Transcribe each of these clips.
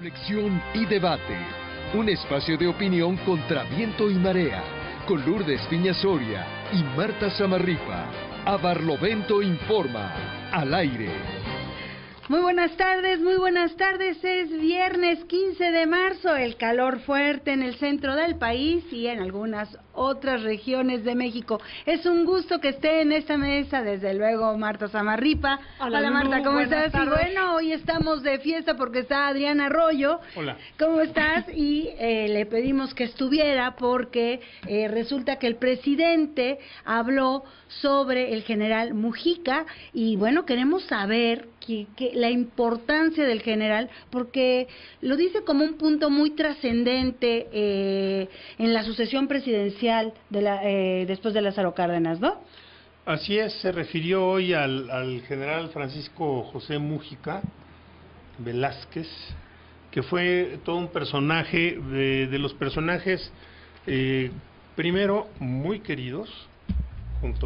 Reflexión y debate. Un espacio de opinión contra viento y marea. Con Lourdes Piña Soria y Marta Samarripa. A Barlovento informa. Al aire. Muy buenas tardes, es viernes 15 de marzo, el calor fuerte en el centro del país y en algunas otras regiones de México. Es un gusto que esté en esta mesa, desde luego, Marta Samarripa. Hola Marta, ¿cómo estás? Y bueno, hoy estamos de fiesta porque está Adrián Arroyo. Hola. ¿Cómo estás? Y le pedimos que estuviera porque resulta que el presidente habló sobre el general Mujica y bueno, queremos saber que la importancia del general, porque lo dice como un punto muy trascendente en la sucesión presidencial después de Lázaro Cárdenas, ¿no? Así es, se refirió hoy al general Francisco José Mújica Velázquez, que fue todo un personaje, de los personajes, primero, muy queridos.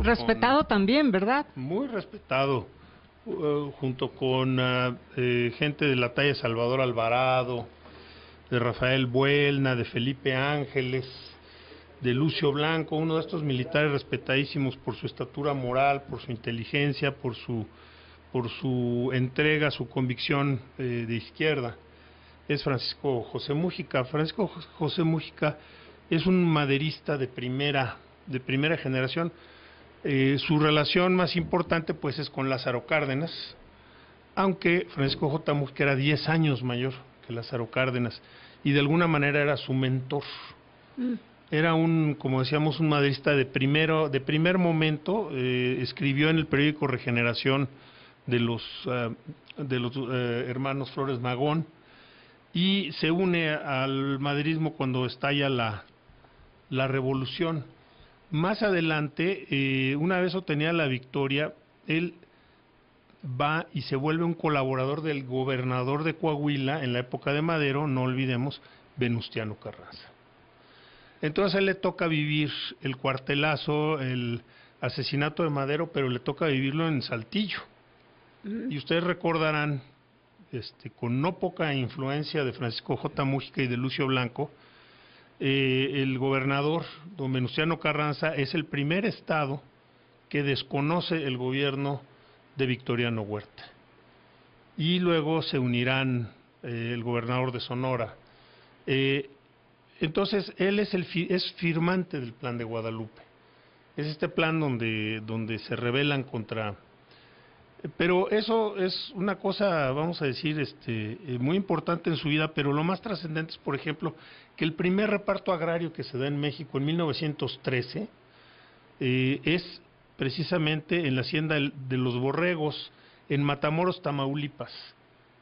Respetado también, ¿verdad? Muy respetado. Junto con gente de la talla de Salvador Alvarado, de Rafael Buelna, de Felipe Ángeles, de Lucio Blanco, uno de estos militares respetadísimos por su estatura moral, por su inteligencia, por su entrega, su convicción de izquierda. Es Francisco José Mújica. Francisco José Mújica es un maderista de primera generación. Su relación más importante pues es con Lázaro Cárdenas, aunque Francisco J. Mújica era 10 años mayor que Lázaro Cárdenas y de alguna manera era su mentor. Era como decíamos, un maderista de primer momento. Escribió en el periódico Regeneración de los hermanos Flores Magón y se une al maderismo cuando estalla la revolución. Más adelante, una vez obtenida la victoria, él va y se vuelve un colaborador del gobernador de Coahuila en la época de Madero, no olvidemos, Venustiano Carranza. Entonces a él le toca vivir el cuartelazo, el asesinato de Madero, pero le toca vivirlo en Saltillo. Y ustedes recordarán, con no poca influencia de Francisco J. Mújica y de Lucio Blanco, el gobernador don Venustiano Carranza es el primer estado que desconoce el gobierno de Victoriano Huerta y luego se unirán el gobernador de Sonora. Entonces él es firmante del Plan de Guadalupe. Es este plan donde se rebelan contra. Pero eso es una cosa, vamos a decir, muy importante en su vida, pero lo más trascendente es, por ejemplo, que el primer reparto agrario que se da en México en 1913 es precisamente en la hacienda de los Borregos, en Matamoros, Tamaulipas.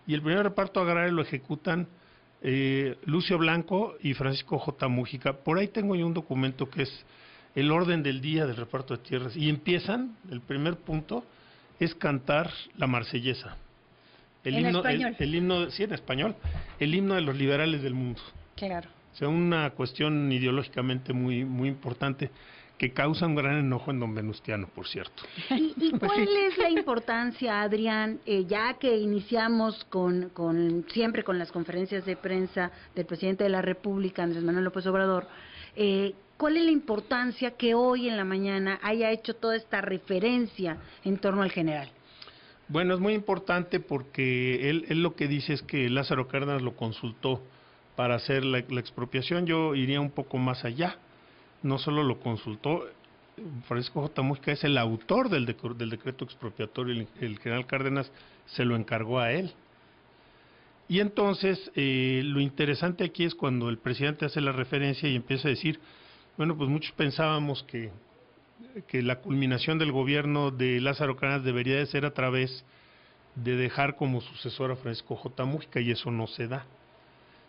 Y el primer reparto agrario lo ejecutan Lucio Blanco y Francisco J. Mújica. Por ahí tengo yo un documento que es el orden del día del reparto de tierras. Y empiezan, el primer punto es cantar la Marsellesa. El himno, sí, en español, el himno de los liberales del mundo. Claro. O sea, una cuestión ideológicamente muy, muy importante que causa un gran enojo en don Venustiano, por cierto. ¿Y cuál es la importancia, Adrián, ya que iniciamos siempre con las conferencias de prensa del presidente de la República, Andrés Manuel López Obrador, ¿cuál es la importancia que hoy en la mañana haya hecho toda esta referencia en torno al general? Bueno, es muy importante porque él lo que dice es que Lázaro Cárdenas lo consultó para hacer la expropiación. Yo iría un poco más allá. No solo lo consultó, Francisco J. Mújica es el autor del decreto expropiatorio, el general Cárdenas se lo encargó a él. Y entonces, lo interesante aquí es cuando el presidente hace la referencia y empieza a decir, bueno, pues muchos pensábamos que la culminación del gobierno de Lázaro Cárdenas debería de ser a través de dejar como sucesor a Francisco J. Mújica, y eso no se da.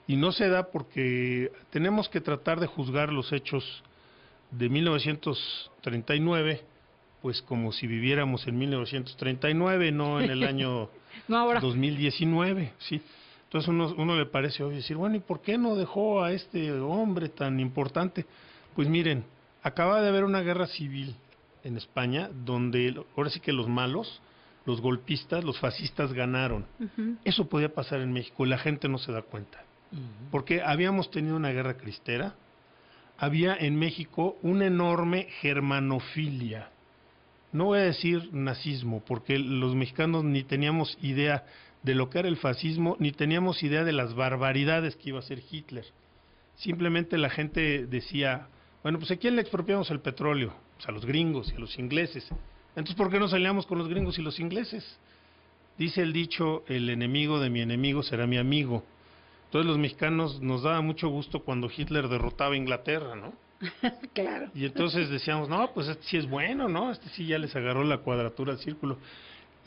Y no se da porque tenemos que tratar de juzgar los hechos de 1939, pues como si viviéramos en 1939, no en el año no ahora. 2019, ¿sí? Entonces uno le parece obvio decir, bueno, ¿y por qué no dejó a este hombre tan importante? Pues miren, acaba de haber una guerra civil en España, donde ahora sí que los malos los golpistas, los fascistas ganaron. Eso podía pasar en México, la gente no se da cuenta. Porque habíamos tenido una guerra cristera, había en México una enorme germanofilia. No voy a decir nazismo, porque los mexicanos ni teníamos idea de lo que era el fascismo, ni teníamos idea de las barbaridades que iba a hacer Hitler. Simplemente la gente decía, bueno, pues ¿a quién le expropiamos el petróleo? Pues a los gringos y a los ingleses. Entonces, ¿por qué no salíamos con los gringos y los ingleses? Dice el dicho, el enemigo de mi enemigo será mi amigo. Entonces los mexicanos nos daba mucho gusto cuando Hitler derrotaba a Inglaterra, ¿no? Claro. Y entonces decíamos, no, pues este sí es bueno, ¿no? Este sí ya les agarró la cuadratura al círculo.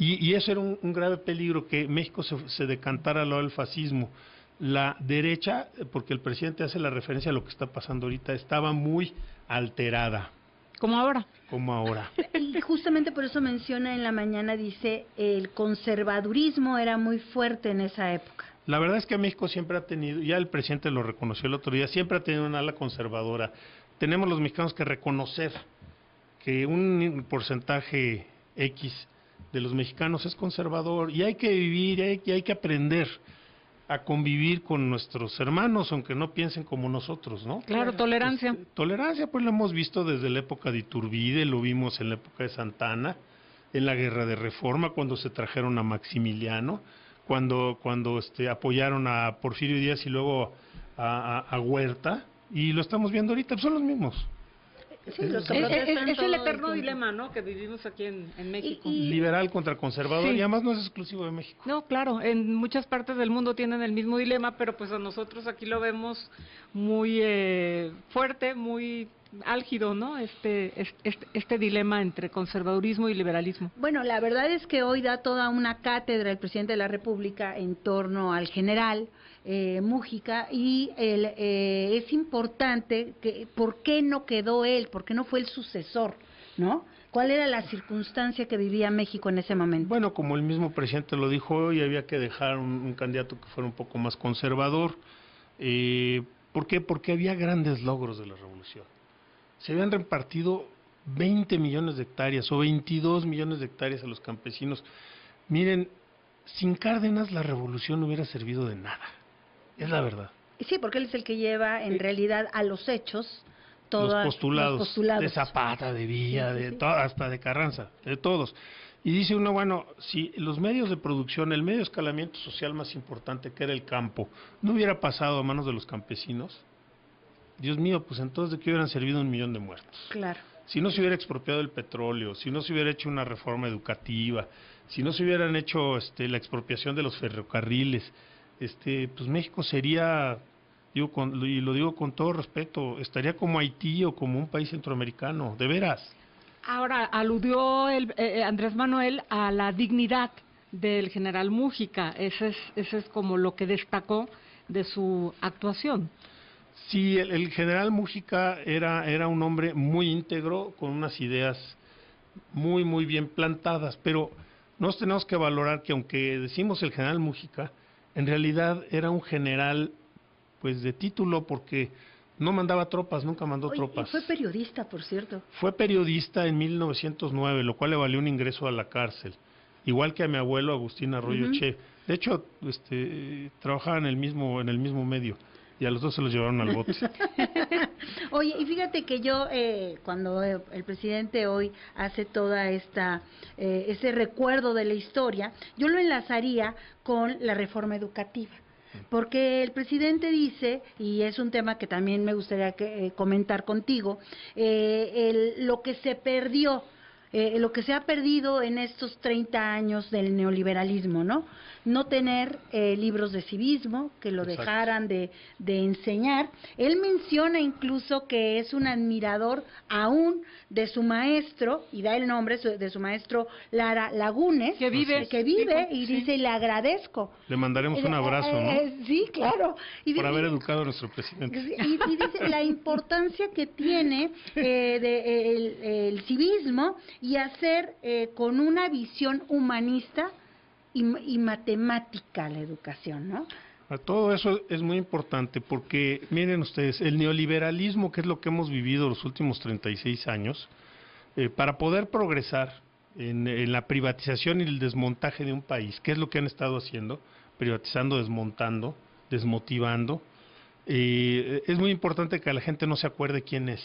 Y eso era un grave peligro, que México se decantara al lado del fascismo. La derecha, porque el presidente hace la referencia a lo que está pasando ahorita, estaba muy alterada. Como ahora. Como ahora. Y justamente por eso menciona en la mañana, dice, el conservadurismo era muy fuerte en esa época. La verdad es que México siempre ha tenido, ya el presidente lo reconoció el otro día, siempre ha tenido una ala conservadora. Tenemos los mexicanos que reconocer que un porcentaje X de los mexicanos es conservador, y hay que vivir, y hay que aprender a convivir con nuestros hermanos, aunque no piensen como nosotros, ¿no? Claro, tolerancia. Tolerancia, pues lo hemos visto desde la época de Iturbide, lo vimos en la época de Santana, en la Guerra de Reforma, cuando se trajeron a Maximiliano, cuando apoyaron a Porfirio Díaz y luego a Huerta, y lo estamos viendo ahorita, pues son los mismos. Sí, Es el eterno dilema, ¿no?, que vivimos aquí en México. Liberal contra conservador, Sí. Y además no es exclusivo de México. No, claro, en muchas partes del mundo tienen el mismo dilema, pero pues a nosotros aquí lo vemos muy fuerte, muy álgido, ¿no? Este dilema entre conservadurismo y liberalismo. Bueno, la verdad es que hoy da toda una cátedra el presidente de la República en torno al general Mújica, y es importante que por qué no quedó él, por qué no fue el sucesor, ¿no? ¿Cuál era la circunstancia que vivía México en ese momento? Bueno, como el mismo presidente lo dijo hoy, había que dejar un candidato que fuera un poco más conservador. ¿Por qué? Porque había grandes logros de la revolución. Se habían repartido 20 millones de hectáreas o 22 millones de hectáreas a los campesinos. Miren, sin Cárdenas la revolución no hubiera servido de nada. Es la verdad. Sí, porque él es el que lleva en realidad a los hechos Los postulados de postulados. Zapata, de Villa, Sí, de sí. hasta de Carranza, de todos. Y dice uno, bueno, si los medios de producción, el medio de escalamiento social más importante, que era el campo, no hubiera pasado a manos de los campesinos, Dios mío, pues entonces de qué hubieran servido 1 millón de muertos. Claro. Si no se hubiera expropiado el petróleo, si no se hubiera hecho una reforma educativa, si no se hubieran hecho la expropiación de los ferrocarriles, pues México sería, y lo digo con todo respeto, estaría como Haití o como un país centroamericano, de veras. Ahora, aludió Andrés Manuel a la dignidad del general Mújica. Ese es como lo que destacó de su actuación. Sí, el general Mújica era un hombre muy íntegro, con unas ideas muy, muy bien plantadas, pero nos tenemos que valorar que aunque decimos el general Mújica, en realidad era un general pues de título, porque no mandaba tropas, nunca mandó Oye, tropas. y fue periodista, por cierto. Fue periodista en 1909, lo cual le valió un ingreso a la cárcel, igual que a mi abuelo Agustín Arroyo Che. De hecho, trabajaban en el mismo medio, y a los dos se los llevaron al bote. Oye, y fíjate que yo, cuando el presidente hoy hace toda ese recuerdo de la historia, yo lo enlazaría con la reforma educativa. Porque el presidente dice, y es un tema que también me gustaría comentar contigo, lo que se perdió, lo que se ha perdido en estos 30 años del neoliberalismo, ¿no? No tener libros de civismo, que lo Exacto. dejaran de enseñar. Él menciona incluso que es un admirador aún de su maestro, y da el nombre de su maestro Lara Lagunes, Que vive. y Sí. dice, le agradezco. Le mandaremos un abrazo, ¿no? Sí, claro. Y Por dice- haber educado a nuestro presidente. y dice la importancia que tiene el civismo, y hacer con una visión humanista y matemática la educación, ¿no? Todo eso es muy importante porque, miren ustedes, el neoliberalismo, que es lo que hemos vivido los últimos 36 años, para poder progresar, en la privatización y el desmontaje de un país. ¿Qué es lo que han estado haciendo? Privatizando, desmontando, desmotivando. Es muy importante que la gente no se acuerde quién es.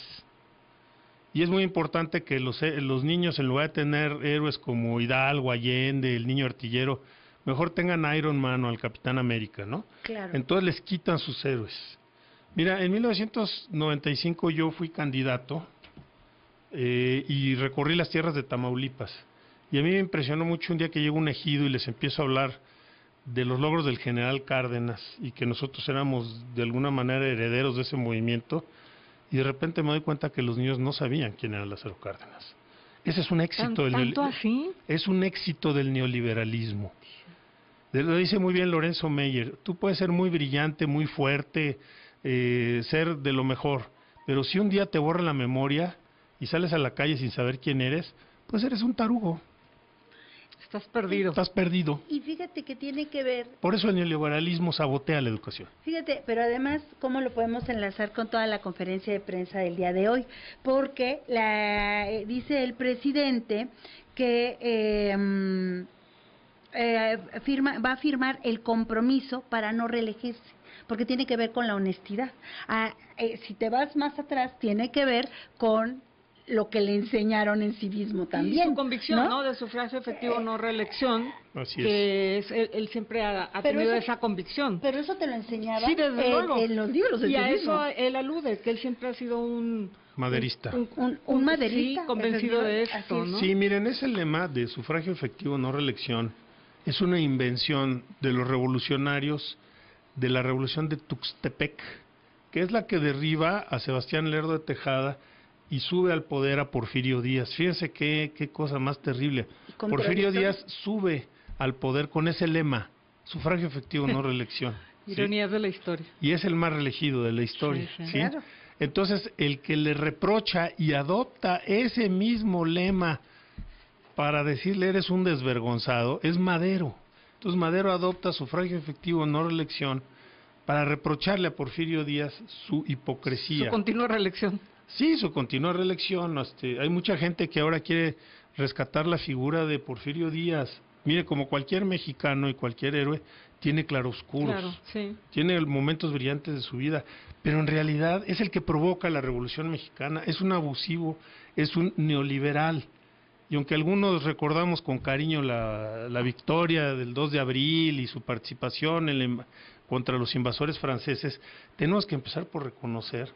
Y es muy importante que los niños, en lugar de tener héroes como Hidalgo, Allende, el niño artillero, mejor tengan a Iron Man o al Capitán América, ¿no? Claro. Entonces les quitan sus héroes. Mira, en 1995 yo fui candidato y recorrí las tierras de Tamaulipas. Y a mí me impresionó mucho un día que llego a un ejido y les empiezo a hablar de los logros del general Cárdenas y que nosotros éramos de alguna manera herederos de ese movimiento, y de repente me doy cuenta que los niños no sabían quién era Lázaro Cárdenas. Ese es un éxito ¿Tanto así? es un éxito del neoliberalismo. Lo dice muy bien Lorenzo Meyer: tú puedes ser muy brillante, muy fuerte, ser de lo mejor, pero si un día te borra la memoria y sales a la calle sin saber quién eres, pues eres un tarugo. Estás perdido. Estás perdido. Y fíjate que tiene que ver. Por eso el neoliberalismo sabotea la educación. Fíjate, pero además, ¿cómo lo podemos enlazar con toda la conferencia de prensa del día de hoy? Porque dice el presidente que va a firmar el compromiso para no reelegirse, porque tiene que ver con la honestidad. Si te vas más atrás, tiene que ver con lo que le enseñaron en civismo también. Y su convicción, ¿no? De sufragio efectivo, no reelección. Así que es. Él siempre ha tenido esa convicción. Pero eso te lo enseñaba sí, desde luego. En los libros del y civismo. a eso él alude, que él siempre ha sido un maderista. Un maderista. Sí, convencido de esto, ¿no? Sí, miren, ese lema de sufragio efectivo, no reelección, es una invención de los revolucionarios de la revolución de Tuxtepec, que es la que derriba a Sebastián Lerdo de Tejada y sube al poder a Porfirio Díaz. Fíjense qué cosa más terrible. Porfirio Díaz sube al poder con ese lema: sufragio efectivo, no reelección. Ironías de la historia. Y es el más reelegido de la historia. Sí, ¿sí? Claro. Entonces, el que le reprocha y adopta ese mismo lema para decirle eres un desvergonzado es Madero. Entonces Madero adopta sufragio efectivo, no reelección, para reprocharle a Porfirio Díaz su hipocresía. Su continua reelección. Sí, su continua reelección. Hay mucha gente que ahora quiere rescatar la figura de Porfirio Díaz. Mire, como cualquier mexicano y cualquier héroe, tiene claroscuros, Claro, sí. tiene momentos brillantes de su vida, pero en realidad es el que provoca la Revolución Mexicana, es un abusivo, es un neoliberal. Y aunque algunos recordamos con cariño la victoria del 2 de abril y su participación contra los invasores franceses, tenemos que empezar por reconocer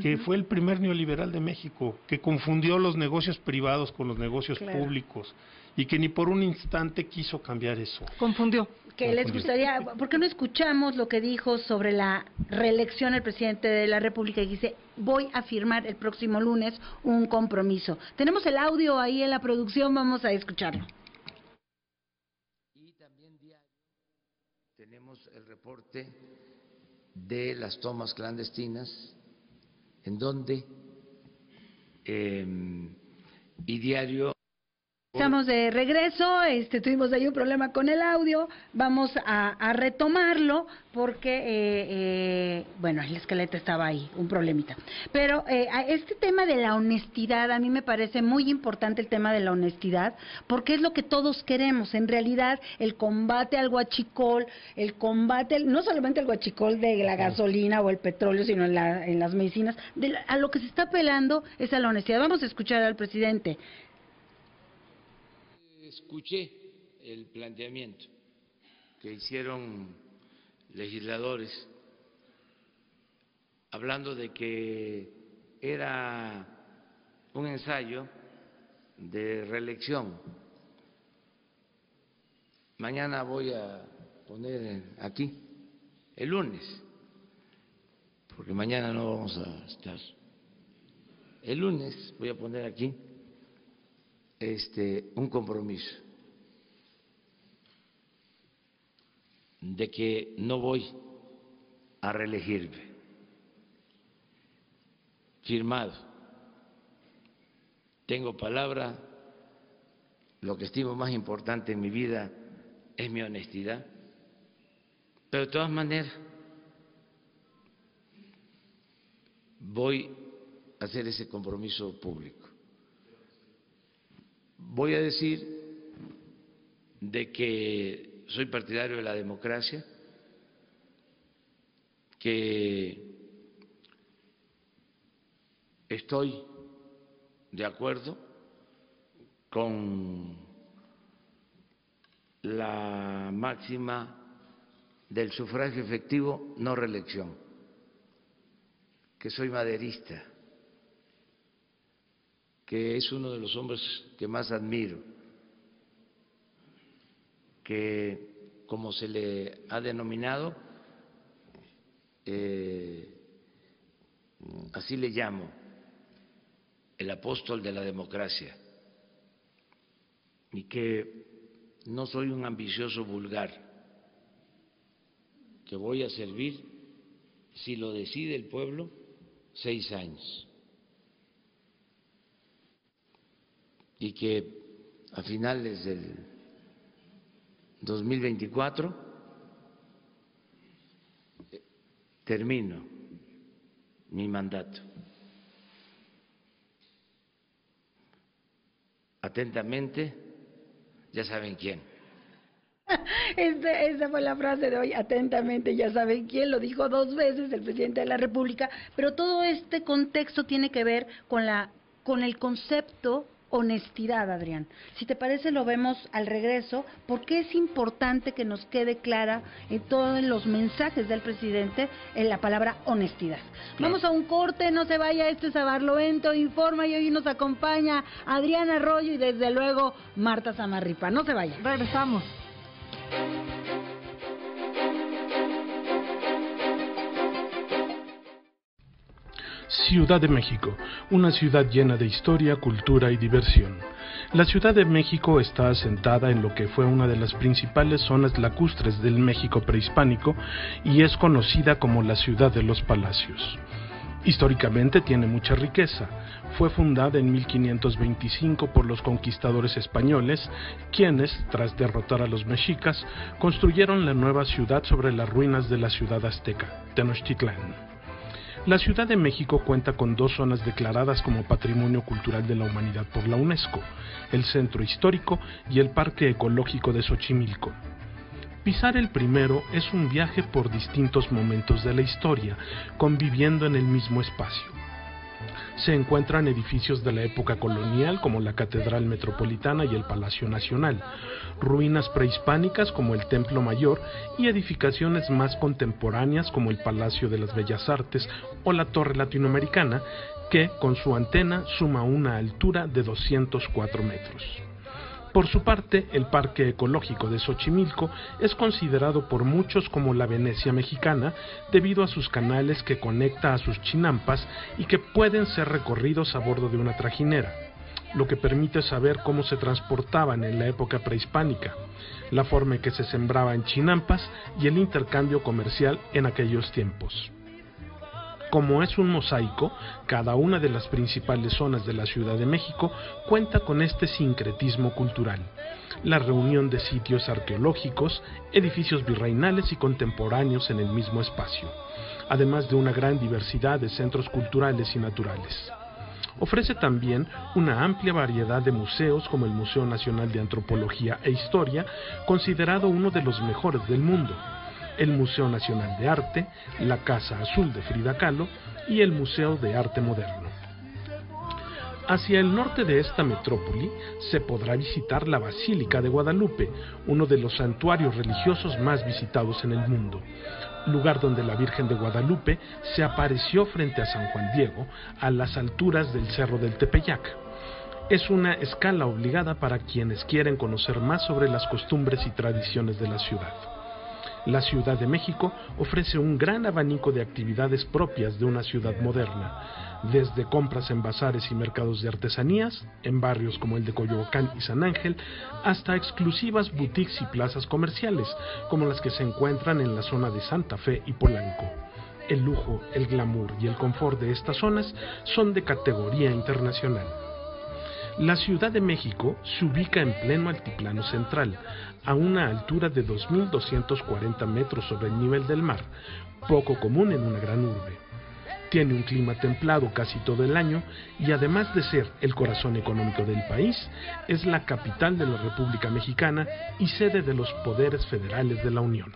que fue el primer neoliberal de México, que confundió los negocios privados con los negocios públicos y que ni por un instante quiso cambiar eso. Confundió. Que les gustaría, ¿por qué no escuchamos lo que dijo sobre la reelección el presidente de la República? Y dice: voy a firmar el próximo lunes un compromiso. Tenemos el audio ahí en la producción, vamos a escucharlo. Y también diario tenemos el reporte de las tomas clandestinas, en donde y diario. Estamos de regreso, tuvimos ahí un problema con el audio, vamos a retomarlo porque, bueno, el esqueleto estaba ahí, un problemita. Pero este tema de la honestidad, a mí me parece muy importante el tema de la honestidad, porque es lo que todos queremos. En realidad, el combate al huachicol, no solamente el huachicol de la gasolina o el petróleo, sino en las medicinas, a lo que se está apelando es a la honestidad. Vamos a escuchar al presidente. Escuché el planteamiento que hicieron legisladores hablando de que era un ensayo de reelección. Mañana voy a poner aquí, el lunes, porque mañana no vamos a estar. El lunes voy a poner aquí un compromiso de que no voy a reelegirme, firmado. Tengo palabra, lo que estimo más importante en mi vida es mi honestidad, pero de todas maneras voy a hacer ese compromiso público. voy a decir de que soy partidario de la democracia, que estoy de acuerdo con la máxima del sufragio efectivo, no reelección, que soy maderista, que es uno de los hombres que más admiro, que como se le ha denominado, así le llamo, el apóstol de la democracia, y que no soy un ambicioso vulgar, que voy a servir, si lo decide el pueblo, 6 años, y que a finales del 2024 termino mi mandato. Atentamente, ya saben quién. Esa fue la frase de hoy, atentamente, ya saben quién, lo dijo 2 veces el presidente de la República, pero todo este contexto tiene que ver con el concepto honestidad, Adrián. Si te parece, lo vemos al regreso, porque es importante que nos quede clara en todos los mensajes del presidente en la palabra honestidad. Claro. Vamos a un corte, no se vaya, esto es A Barlovento Informa y hoy nos acompaña Adrián Arroyo y desde luego Marta Samarripa. No se vaya. Regresamos. Ciudad de México, una ciudad llena de historia, cultura y diversión. La Ciudad de México está asentada en lo que fue una de las principales zonas lacustres del México prehispánico y es conocida como la Ciudad de los Palacios. Históricamente tiene mucha riqueza. Fue fundada en 1525 por los conquistadores españoles, quienes, tras derrotar a los mexicas, construyeron la nueva ciudad sobre las ruinas de la ciudad azteca, Tenochtitlán. La Ciudad de México cuenta con 2 zonas declaradas como Patrimonio Cultural de la Humanidad por la UNESCO, el Centro Histórico y el Parque Ecológico de Xochimilco. Pisar el primero es un viaje por distintos momentos de la historia, conviviendo en el mismo espacio. Se encuentran edificios de la época colonial como la Catedral Metropolitana y el Palacio Nacional, ruinas prehispánicas como el Templo Mayor y edificaciones más contemporáneas como el Palacio de las Bellas Artes o la Torre Latinoamericana, que con su antena suma una altura de 204 metros. Por su parte, el Parque Ecológico de Xochimilco es considerado por muchos como la Venecia mexicana debido a sus canales que conecta a sus chinampas y que pueden ser recorridos a bordo de una trajinera, lo que permite saber cómo se transportaban en la época prehispánica, la forma en que se sembraba en chinampas y el intercambio comercial en aquellos tiempos. Como es un mosaico, cada una de las principales zonas de la Ciudad de México cuenta con este sincretismo cultural, la reunión de sitios arqueológicos, edificios virreinales y contemporáneos en el mismo espacio, además de una gran diversidad de centros culturales y naturales. Ofrece también una amplia variedad de museos como el Museo Nacional de Antropología e Historia, considerado uno de los mejores del mundo, el Museo Nacional de Arte, la Casa Azul de Frida Kahlo y el Museo de Arte Moderno. Hacia el norte de esta metrópoli se podrá visitar la Basílica de Guadalupe, uno de los santuarios religiosos más visitados en el mundo, lugar donde la Virgen de Guadalupe se apareció frente a San Juan Diego a las alturas del Cerro del Tepeyac. Es una escala obligada para quienes quieren conocer más sobre las costumbres y tradiciones de la ciudad. La Ciudad de México ofrece un gran abanico de actividades propias de una ciudad moderna, desde compras en bazares y mercados de artesanías, en barrios como el de Coyoacán y San Ángel, hasta exclusivas boutiques y plazas comerciales, como las que se encuentran en la zona de Santa Fe y Polanco. El lujo, el glamour y el confort de estas zonas son de categoría internacional. La Ciudad de México se ubica en pleno altiplano central, a una altura de 2.240 metros sobre el nivel del mar, poco común en una gran urbe. Tiene un clima templado casi todo el año y además de ser el corazón económico del país, es la capital de la República Mexicana y sede de los poderes federales de la Unión.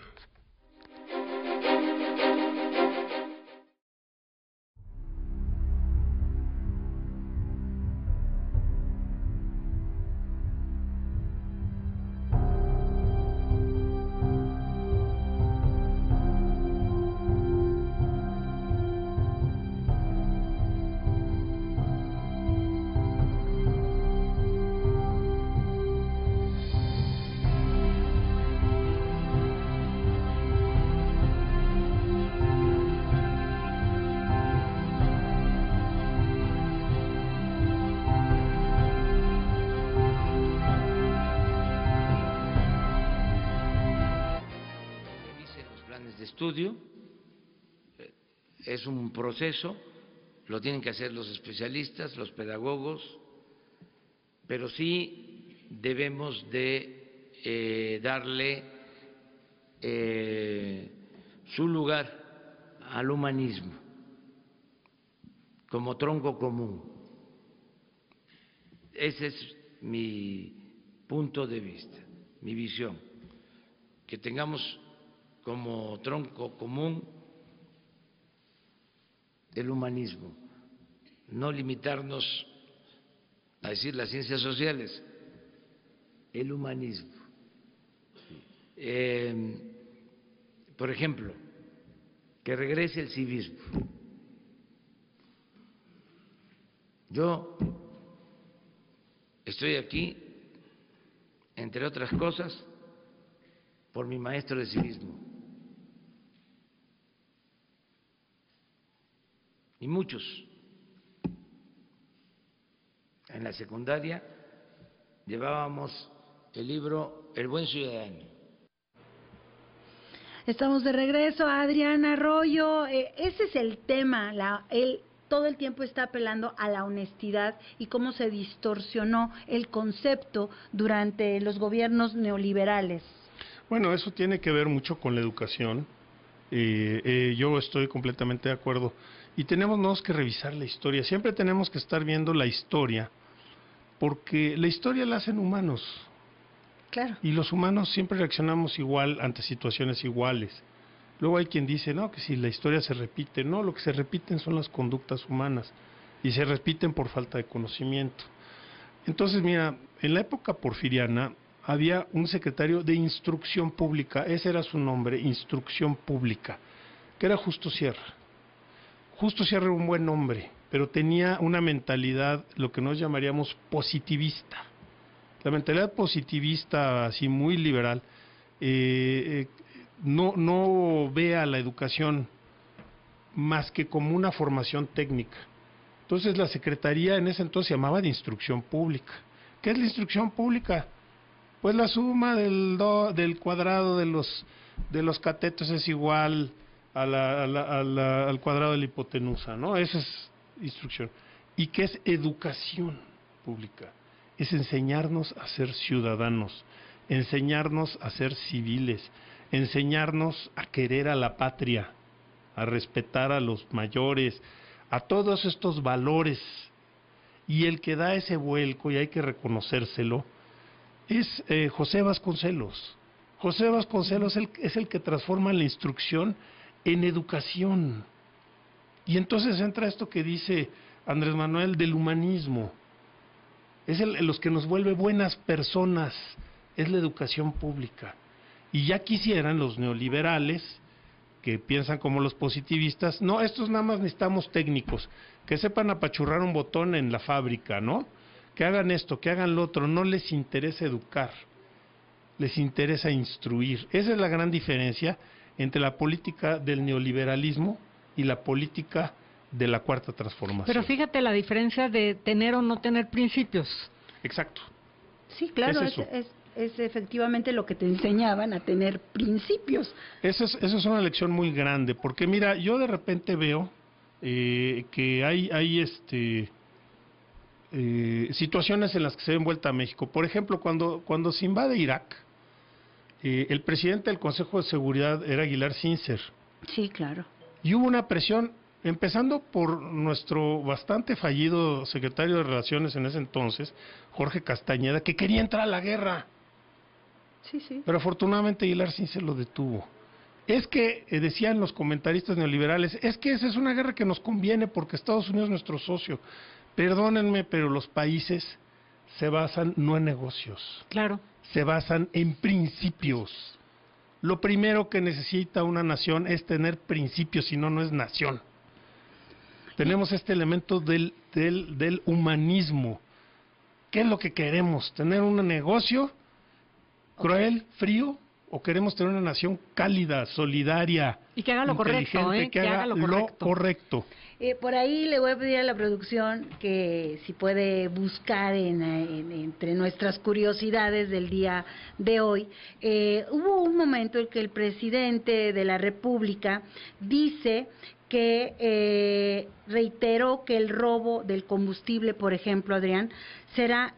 Estudio, es un proceso, lo tienen que hacer los especialistas, los pedagogos, pero sí debemos de darle su lugar al humanismo como tronco común. Ese es mi punto de vista, mi visión, que tengamos como tronco común el humanismo, no limitarnos a decir las ciencias sociales, el humanismo. Por ejemplo, que regrese el civismo. Yo estoy aquí, entre otras cosas, por mi maestro de civismo. Y muchos en la secundaria llevábamos el libro El Buen Ciudadano. Estamos de regreso, Adrián Arroyo. Ese es el tema. Él todo el tiempo está apelando a la honestidad y cómo se distorsionó el concepto durante los gobiernos neoliberales. Bueno, eso tiene que ver mucho con la educación. Yo estoy completamente de acuerdo. Y tenemos que revisar la historia. Siempre tenemos que estar viendo la historia, porque la historia la hacen humanos. Claro. Y los humanos siempre reaccionamos igual ante situaciones iguales. Luego hay quien dice, no, que si la historia se repite. No, lo que se repiten son las conductas humanas. Y se repiten por falta de conocimiento. Entonces, mira, en la época porfiriana había un secretario de Instrucción Pública, ese era su nombre, Instrucción Pública, que era Justo Sierra. Justo Sierra era un buen hombre, pero tenía una mentalidad, lo que nos llamaríamos positivista. La mentalidad positivista, así muy liberal, no ve a la educación más que como una formación técnica. Entonces la Secretaría en ese entonces se llamaba de Instrucción Pública. ¿Qué es la instrucción pública? Pues la suma del cuadrado de los catetos es igual al cuadrado de la hipotenusa, ¿no? Esa es instrucción. ¿Y qué es educación pública? Es enseñarnos a ser ciudadanos, enseñarnos a ser civiles, enseñarnos a querer a la patria, a respetar a los mayores, a todos estos valores. Y el que da ese vuelco, y hay que reconocérselo, es José Vasconcelos. José Vasconcelos es el que transforma la instrucción en educación. Y entonces entra esto que dice Andrés Manuel del humanismo. Es los que nos vuelve buenas personas, es la educación pública. Y ya quisieran los neoliberales, que piensan como los positivistas, no, estos nada más necesitamos técnicos, que sepan apachurrar un botón en la fábrica, ¿no? Que hagan esto, que hagan lo otro, no les interesa educar, les interesa instruir. Esa es la gran diferencia entre la política del neoliberalismo y la política de la Cuarta Transformación. Pero fíjate la diferencia de tener o no tener principios. Exacto. Sí, claro, es efectivamente lo que te enseñaban, a tener principios. Esa es una lección muy grande, porque mira, yo de repente veo que hay situaciones en las que se ve envuelta a México. Por ejemplo, cuando se invade Irak, el presidente del Consejo de Seguridad era Aguilar Sincer. Sí, claro. Y hubo una presión Empezando por nuestro bastante fallido secretario de Relaciones en ese entonces, Jorge Castañeda, que quería entrar a la guerra. Sí, sí. Pero afortunadamente Aguilar sí se lo detuvo. Es que, decían los comentaristas neoliberales, es que esa es una guerra que nos conviene porque Estados Unidos es nuestro socio. Perdónenme, pero los países se basan no en negocios, Claro. se basan en principios. Lo primero que necesita una nación es tener principios, si no, no es nación. Tenemos este elemento del humanismo. ¿Qué es lo que queremos? ¿Tener un negocio cruel, frío? ¿O queremos tener una nación cálida, solidaria, Y que haga lo correcto, inteligente, que haga lo correcto? Por ahí le voy a pedir a la producción que si puede buscar entre nuestras curiosidades del día de hoy. Hubo un momento en que el presidente de la República dice que reiteró que el robo del combustible, por ejemplo, Adrián, será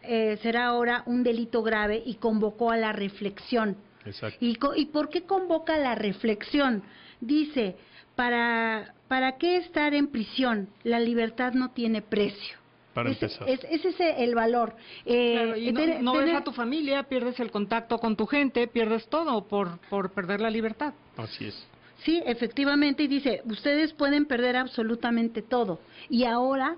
ahora un delito grave y convocó a la reflexión. Exacto. ¿Y por qué convoca la reflexión? Dice, ¿para qué estar en prisión? La libertad no tiene precio. Para empezar. Ese es el valor. Claro, y no ves a tu familia, pierdes el contacto con tu gente, pierdes todo por perder la libertad. Así es. Sí, efectivamente, y dice, ustedes pueden perder absolutamente todo. Y ahora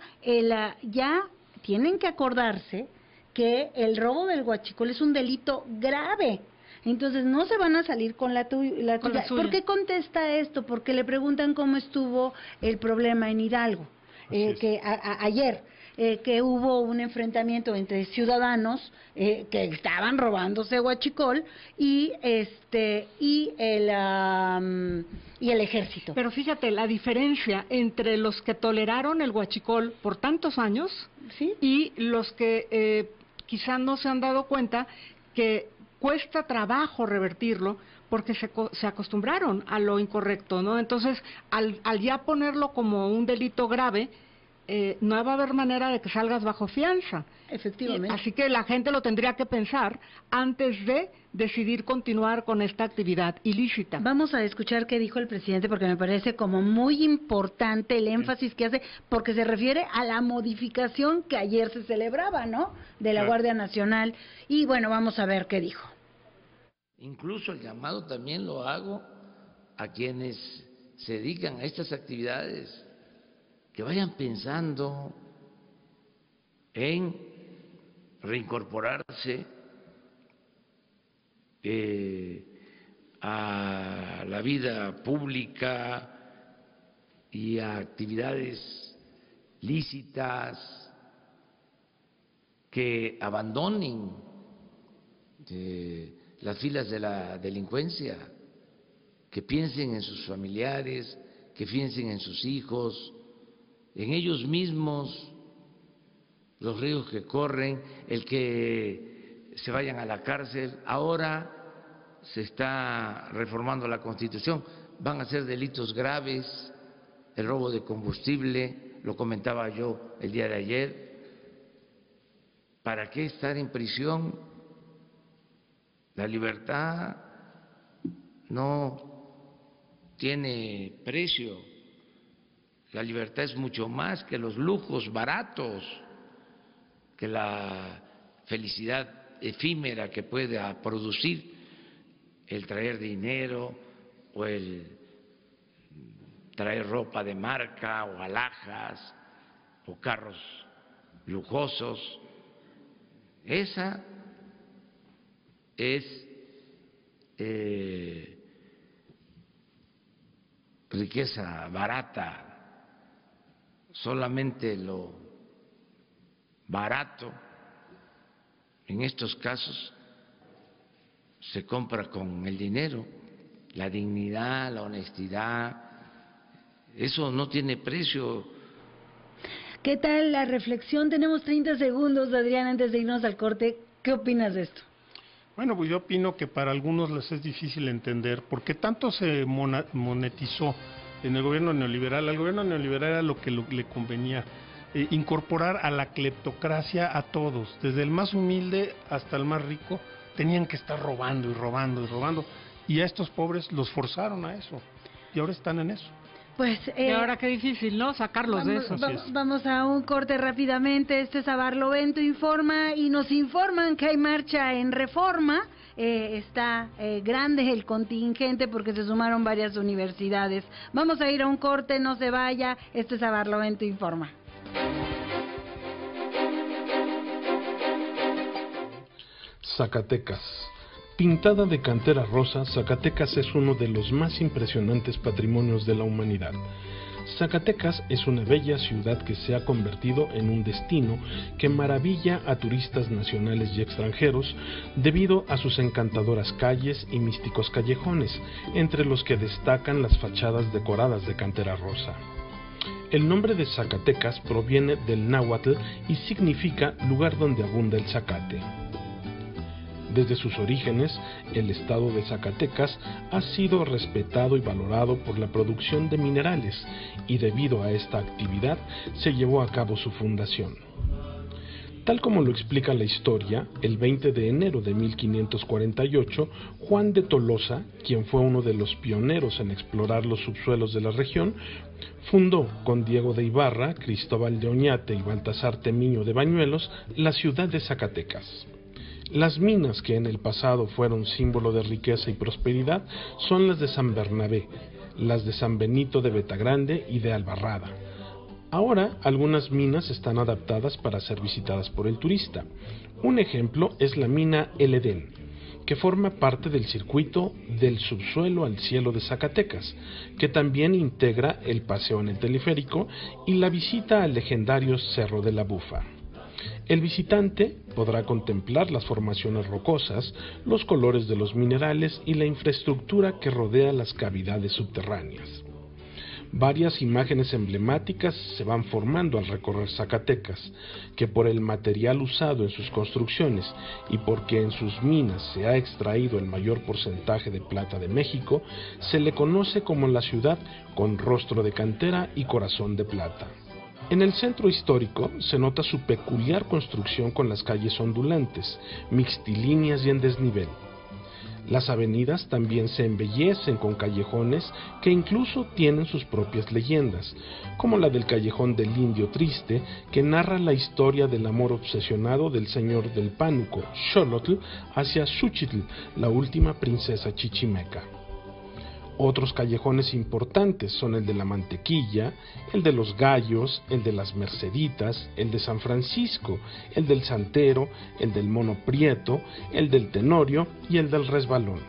ya tienen que acordarse que el robo del huachicol es un delito grave. Entonces no se van a salir con la tuya. ¿Por qué contesta esto? Porque le preguntan cómo estuvo el problema en Hidalgo, que ayer, que hubo un enfrentamiento entre ciudadanos que estaban robándose huachicol y el ejército. Pero fíjate, la diferencia entre los que toleraron el huachicol por tantos años, ¿sí?, y los que quizá no se han dado cuenta que cuesta trabajo revertirlo porque se acostumbraron a lo incorrecto, ¿no? Entonces, al ya ponerlo como un delito grave, no va a haber manera de que salgas bajo fianza. Efectivamente. Así que la gente lo tendría que pensar antes de decidir continuar con esta actividad ilícita. Vamos a escuchar qué dijo el presidente porque me parece como muy importante el énfasis que hace, porque se refiere a la modificación que ayer se celebraba, ¿no?, de la Guardia Nacional. Y bueno, vamos a ver qué dijo. Incluso el llamado también lo hago a quienes se dedican a estas actividades, que vayan pensando en reincorporarse a la vida pública y a actividades lícitas, que abandonen las filas de la delincuencia, que piensen en sus familiares, que piensen en sus hijos, en ellos mismos, los riesgos que corren, el que se vayan a la cárcel. Ahora se está reformando la Constitución, van a ser delitos graves, el robo de combustible, lo comentaba yo el día de ayer. ¿Para qué estar en prisión? La libertad no tiene precio. La libertad es mucho más que los lujos baratos, que la felicidad efímera que pueda producir el traer dinero o el traer ropa de marca o alhajas o carros lujosos. Esa es riqueza barata. Solamente lo barato en estos casos se compra con el dinero. La dignidad, la honestidad, eso no tiene precio. ¿Qué tal la reflexión? Tenemos 30 segundos, Adrián, antes de irnos al corte. ¿Qué opinas de esto? Bueno, pues yo opino que para algunos les es difícil entender, porque tanto se monetizó en el gobierno neoliberal. Al gobierno neoliberal era lo que le convenía, incorporar a la cleptocracia a todos, desde el más humilde hasta el más rico, tenían que estar robando y robando y robando, y a estos pobres los forzaron a eso, y ahora están en eso. Pues, y ahora qué difícil, ¿no? Sacarlos de eso. Vamos a un corte rápidamente. Este es Barlovento Informa y nos informan que hay marcha en Reforma. Está grande el contingente porque se sumaron varias universidades. Vamos a ir a un corte, no se vaya. Este es Barlovento Informa. Zacatecas. Pintada de cantera rosa, Zacatecas es uno de los más impresionantes patrimonios de la humanidad. Zacatecas es una bella ciudad que se ha convertido en un destino que maravilla a turistas nacionales y extranjeros debido a sus encantadoras calles y místicos callejones, entre los que destacan las fachadas decoradas de cantera rosa. El nombre de Zacatecas proviene del náhuatl y significa lugar donde abunda el zacate. Desde sus orígenes, el estado de Zacatecas ha sido respetado y valorado por la producción de minerales, y debido a esta actividad se llevó a cabo su fundación. Tal como lo explica la historia, el 20 de enero de 1548, Juan de Tolosa, quien fue uno de los pioneros en explorar los subsuelos de la región, fundó con Diego de Ibarra, Cristóbal de Oñate y Baltasar Temiño de Bañuelos la ciudad de Zacatecas. Las minas que en el pasado fueron símbolo de riqueza y prosperidad son las de San Bernabé, las de San Benito de Betagrande y de Albarrada. Ahora, algunas minas están adaptadas para ser visitadas por el turista. Un ejemplo es la mina El Edén, que forma parte del circuito del subsuelo al cielo de Zacatecas, que también integra el paseo en el teleférico y la visita al legendario Cerro de la Bufa. El visitante podrá contemplar las formaciones rocosas, los colores de los minerales y la infraestructura que rodea las cavidades subterráneas. Varias imágenes emblemáticas se van formando al recorrer Zacatecas, que por el material usado en sus construcciones y porque en sus minas se ha extraído el mayor porcentaje de plata de México, se le conoce como la ciudad con rostro de cantera y corazón de plata. En el centro histórico se nota su peculiar construcción con las calles ondulantes, mixtilíneas y en desnivel. Las avenidas también se embellecen con callejones que incluso tienen sus propias leyendas, como la del Callejón del Indio Triste, que narra la historia del amor obsesionado del señor del Pánuco, Xolotl, hacia Xúchitl, la última princesa chichimeca. Otros callejones importantes son el de la Mantequilla, el de los Gallos, el de las Merceditas, el de San Francisco, el del Santero, el del Mono Prieto, el del Tenorio y el del Resbalón.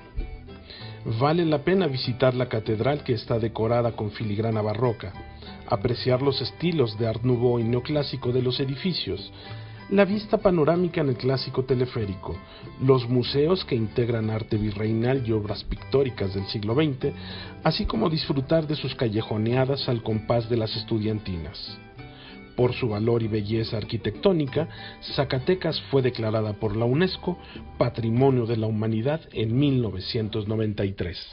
Vale la pena visitar la catedral, que está decorada con filigrana barroca, apreciar los estilos de Art Nouveau y neoclásico de los edificios, la vista panorámica en el clásico teleférico, los museos que integran arte virreinal y obras pictóricas del siglo XX, así como disfrutar de sus callejoneadas al compás de las estudiantinas. Por su valor y belleza arquitectónica, Zacatecas fue declarada por la UNESCO Patrimonio de la Humanidad en 1993.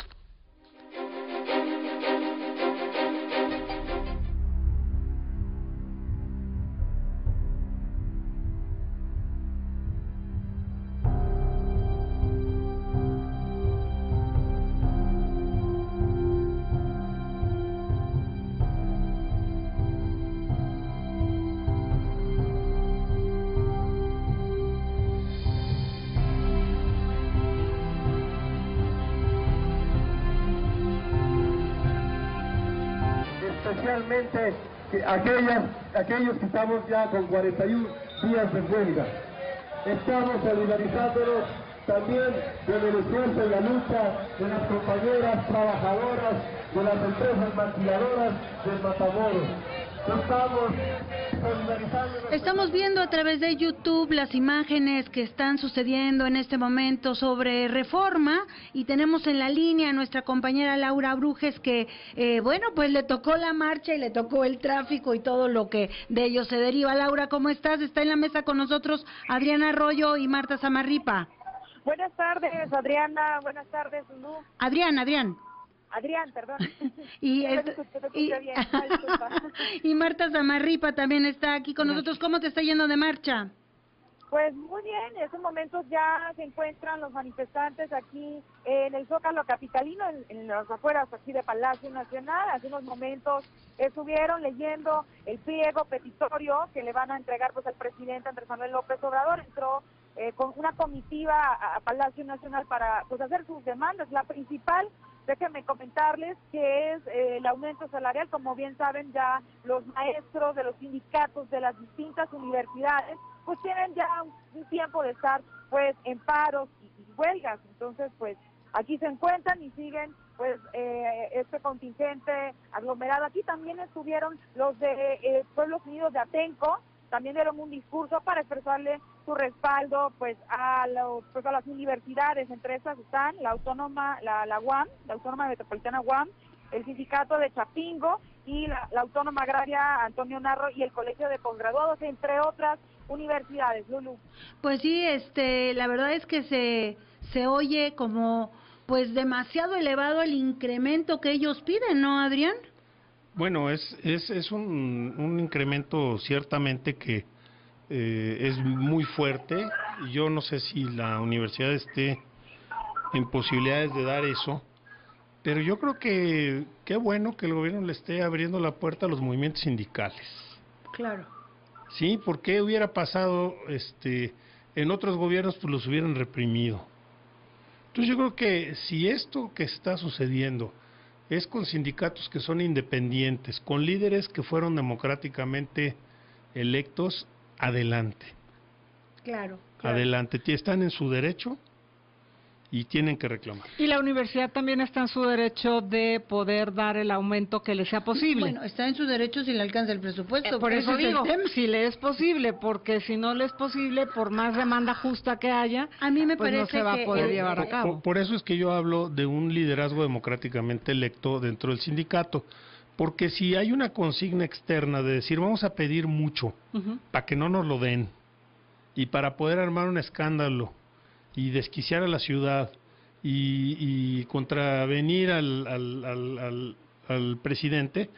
Especialmente aquellos que estamos ya con 41 días de huelga. Estamos solidarizándonos también con el esfuerzo y la lucha de las compañeras trabajadoras de las empresas maquiladoras del Matamoros. Estamos viendo a través de YouTube las imágenes que están sucediendo en este momento sobre Reforma, y tenemos en la línea a nuestra compañera Laura Brujes, que pues le tocó la marcha y le tocó el tráfico y todo lo que de ello se deriva. Laura, ¿cómo estás? Está en la mesa con nosotros Adriana Arroyo y Marta Samarripa. Buenas tardes, Adriana. Buenas tardes, Lulú. Adrián, perdón. Y Marta Samarripa también está aquí con nosotros. ¿Cómo te está yendo de marcha? Pues muy bien, en estos momentos ya se encuentran los manifestantes aquí en el Zócalo capitalino, en las afueras aquí de Palacio Nacional. Hace unos momentos estuvieron leyendo el pliego petitorio que le van a entregar pues al presidente Andrés Manuel López Obrador. Entró con una comitiva a Palacio Nacional para pues hacer sus demandas. La principal, déjenme comentarles, que es el aumento salarial. Como bien saben, ya los maestros de los sindicatos de las distintas universidades pues tienen ya un tiempo de estar pues en paros y huelgas. Entonces pues aquí se encuentran y siguen pues este contingente aglomerado. Aquí también estuvieron los de Pueblos Unidos de Atenco, también dieron un discurso para expresarle su respaldo pues a las universidades. Entre estas están la Autónoma, la UAM, la Autónoma Metropolitana UAM, el Sindicato de Chapingo y la Autónoma Agraria Antonio Narro y el Colegio de Posgraduados, entre otras universidades. Lulu. Pues sí, la verdad es que se oye como pues demasiado elevado el incremento que ellos piden, ¿no, Adrián? Bueno, es un incremento ciertamente que es muy fuerte. Yo no sé si la universidad esté en posibilidades de dar eso, pero yo creo que qué bueno que el gobierno le esté abriendo la puerta a los movimientos sindicales. Claro. Sí, porque hubiera pasado en otros gobiernos, pues los hubieran reprimido. Entonces yo creo que si esto que está sucediendo es con sindicatos que son independientes, con líderes que fueron democráticamente electos, adelante. Claro. Adelante, están en su derecho y tienen que reclamar. Y la universidad también está en su derecho de poder dar el aumento que le sea posible. Bueno, está en su derecho si le alcanza el presupuesto. Por eso digo, es si le es posible, porque si no le es posible, por más demanda justa que haya, a mí me pues parece no se va a poder llevar a cabo. Por eso es que yo hablo de un liderazgo democráticamente electo dentro del sindicato, porque si hay una consigna externa de decir vamos a pedir mucho para que no nos lo den y para poder armar un escándalo y desquiciar a la ciudad y contravenir al presidente,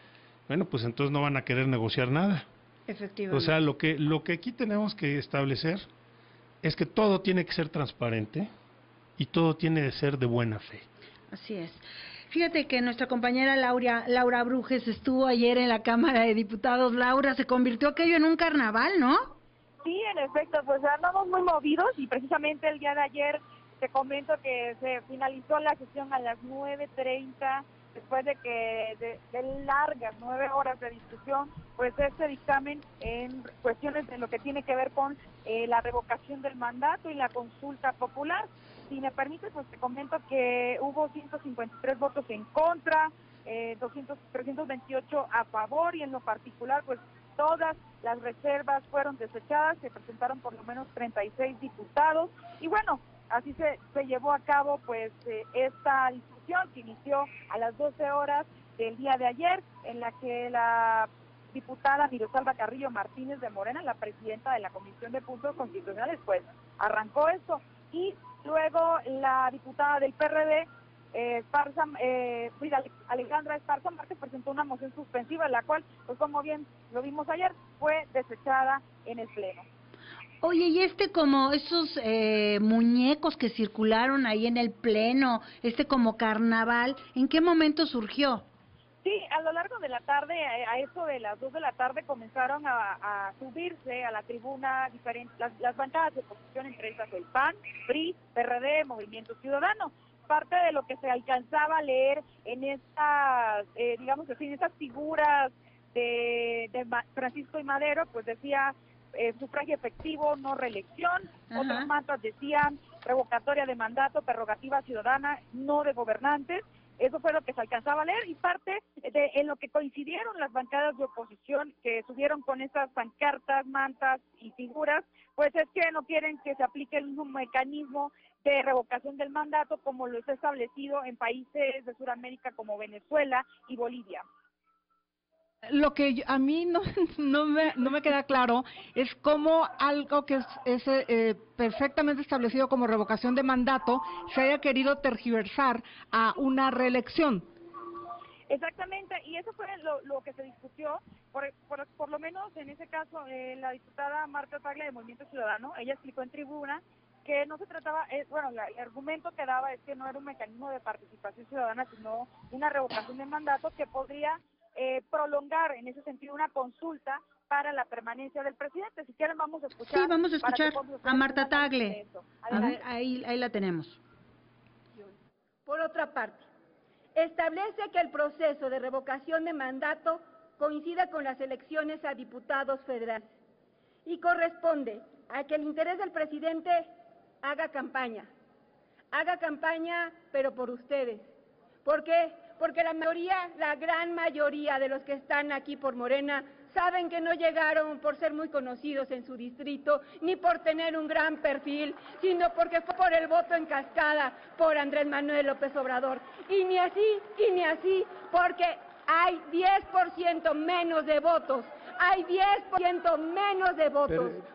bueno, pues entonces no van a querer negociar nada. Efectivamente. O sea, lo que aquí tenemos que establecer es que todo tiene que ser transparente y todo tiene que ser de buena fe. Así es. Fíjate que nuestra compañera Laura Brujes estuvo ayer en la Cámara de Diputados. Laura, se convirtió aquello en un carnaval, ¿no? Sí, en efecto, pues andamos muy movidos y precisamente el día de ayer te comento que se finalizó la sesión a las 9:30, después de que de largas 9 horas de discusión, pues este dictamen en cuestiones de lo que tiene que ver con la revocación del mandato y la consulta popular. Si me permites, pues te comento que hubo 153 votos en contra, 328 a favor y en lo particular, pues todas las reservas fueron desechadas. Se presentaron por lo menos 36 diputados y bueno, así se llevó a cabo pues esta discusión que inició a las 12 horas del día de ayer, en la que la diputada Mirosalva Carrillo Martínez de Morena, la presidenta de la Comisión de Puntos Constitucionales, pues arrancó esto, y luego la diputada del PRD, Alejandra Esparza Márquez, presentó una moción suspensiva, la cual, pues como bien lo vimos ayer, fue desechada en el Pleno. Oye, y como esos muñecos que circularon ahí en el Pleno, como carnaval, ¿en qué momento surgió? Sí, a lo largo de la tarde, a eso de las 2 de la tarde, comenzaron a subirse a la tribuna las bancadas de oposición, entre esas el PAN, PRI, PRD, Movimiento Ciudadano. Parte de lo que se alcanzaba a leer en estas, digamos así, en esas figuras de Francisco y Madero, pues decía sufragio efectivo, no reelección. Otras mantas decían revocatoria de mandato, prerrogativa ciudadana, no de gobernantes. Eso fue lo que se alcanzaba a leer, y parte en lo que coincidieron las bancadas de oposición que subieron con esas pancartas, mantas y figuras, pues es que no quieren que se aplique el mismo mecanismo de revocación del mandato como lo está establecido en países de Sudamérica como Venezuela y Bolivia. Lo que a mí no me queda claro es cómo algo que es perfectamente establecido como revocación de mandato se haya querido tergiversar a una reelección. Exactamente, y eso fue lo que se discutió, por lo menos en ese caso, la diputada Marta Tagle de Movimiento Ciudadano, ella explicó en tribuna que no se trataba, bueno, el argumento que daba es que no era un mecanismo de participación ciudadana, sino una revocación de mandato que podría prolongar en ese sentido una consulta para la permanencia del presidente. Si quieren vamos a escuchar. Sí, vamos a escuchar a Marta Tagle. Ahí la tenemos. Por otra parte, establece que el proceso de revocación de mandato coincida con las elecciones a diputados federales y corresponde a que el interés del presidente haga campaña pero por ustedes. ¿Por qué? Porque la gran mayoría de los que están aquí por Morena saben que no llegaron por ser muy conocidos en su distrito, ni por tener un gran perfil, sino porque fue por el voto en cascada por Andrés Manuel López Obrador. Y ni así, porque hay 10% menos de votos,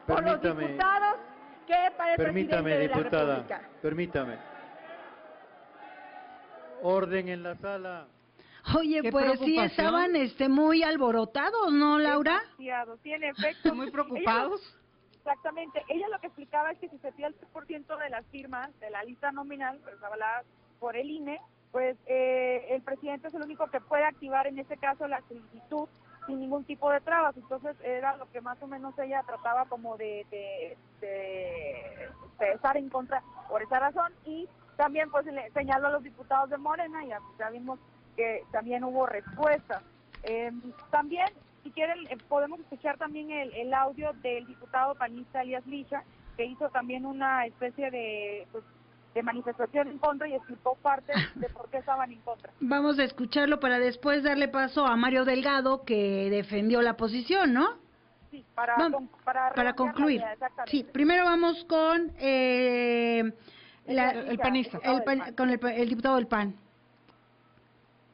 por los diputados que para el presidente de la República. Permítame. Orden en la sala. Oye, pues sí estaban muy alborotados, ¿no, Laura? Demasiado, sí, en efecto. Muy preocupados. Exactamente. Ella lo que explicaba es que si se pide el 3% de las firmas de la lista nominal, pues avalada por el INE, pues el presidente es el único que puede activar en este caso la solicitud sin ningún tipo de trabas. Entonces era lo que más o menos ella trataba como de estar en contra por esa razón, y también pues le señaló a los diputados de Morena y ya vimos que también hubo respuestas. También, si quieren, podemos escuchar también el audio del diputado panista Elías Licha, que hizo también una especie de manifestación en contra y explicó parte de por qué estaban en contra. Vamos a escucharlo para después darle paso a Mario Delgado, que defendió la posición, ¿no? Sí, para concluir. Sí, primero vamos con el panista, el diputado del PAN.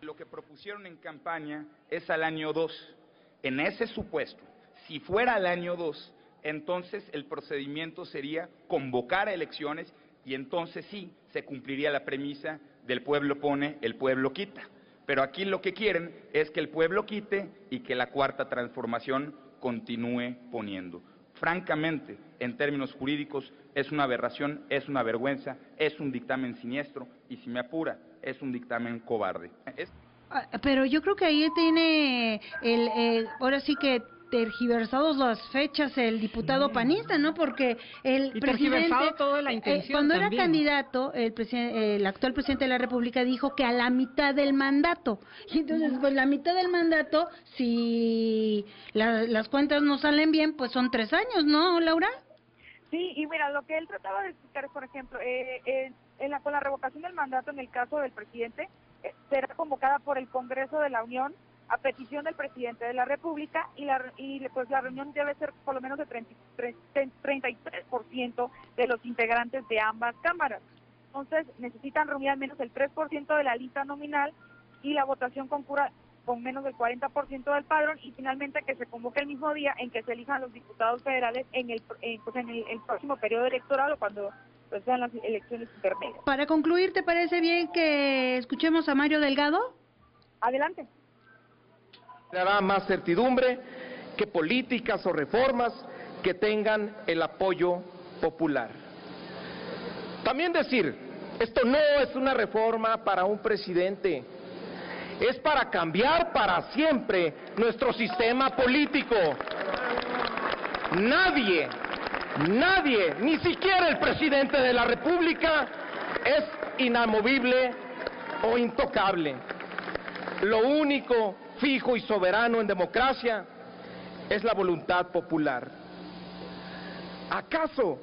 Lo que propusieron en campaña es al año 2. En ese supuesto, si fuera al año 2, entonces el procedimiento sería convocar a elecciones y entonces sí se cumpliría la premisa del pueblo pone, el pueblo quita. Pero aquí lo que quieren es que el pueblo quite y que la cuarta transformación continúe poniendo. Francamente, en términos jurídicos, es una aberración, es una vergüenza, es un dictamen siniestro y, si me apura, es un dictamen cobarde. Pero yo creo que ahí tiene ahora sí que tergiversados las fechas el diputado panista, ¿no? Porque el presidente, toda la intención cuando también. era candidato, el actual presidente de la República dijo que a la mitad del mandato. Y entonces, pues la mitad del mandato, si las cuentas no salen bien, pues son 3 años, ¿no, Laura? Sí, y mira, lo que él trataba de explicar, por ejemplo, con la revocación del mandato en el caso del presidente, será convocada por el Congreso de la Unión a petición del presidente de la República pues la reunión debe ser por lo menos de 33% de los integrantes de ambas cámaras. Entonces necesitan reunir al menos el 3% de la lista nominal y la votación concurra con menos del 40% del padrón, y finalmente que se convoque el mismo día en que se elijan los diputados federales en el próximo periodo electoral o cuando pues sean las elecciones intermedias. Para concluir, ¿te parece bien que escuchemos a Mario Delgado? Adelante. Dará más certidumbre que políticas o reformas que tengan el apoyo popular. También decir, esto no es una reforma para un presidente, es para cambiar para siempre nuestro sistema político. Nadie, ni siquiera el presidente de la República es inamovible o intocable. Lo único fijo y soberano en democracia es la voluntad popular. ¿Acaso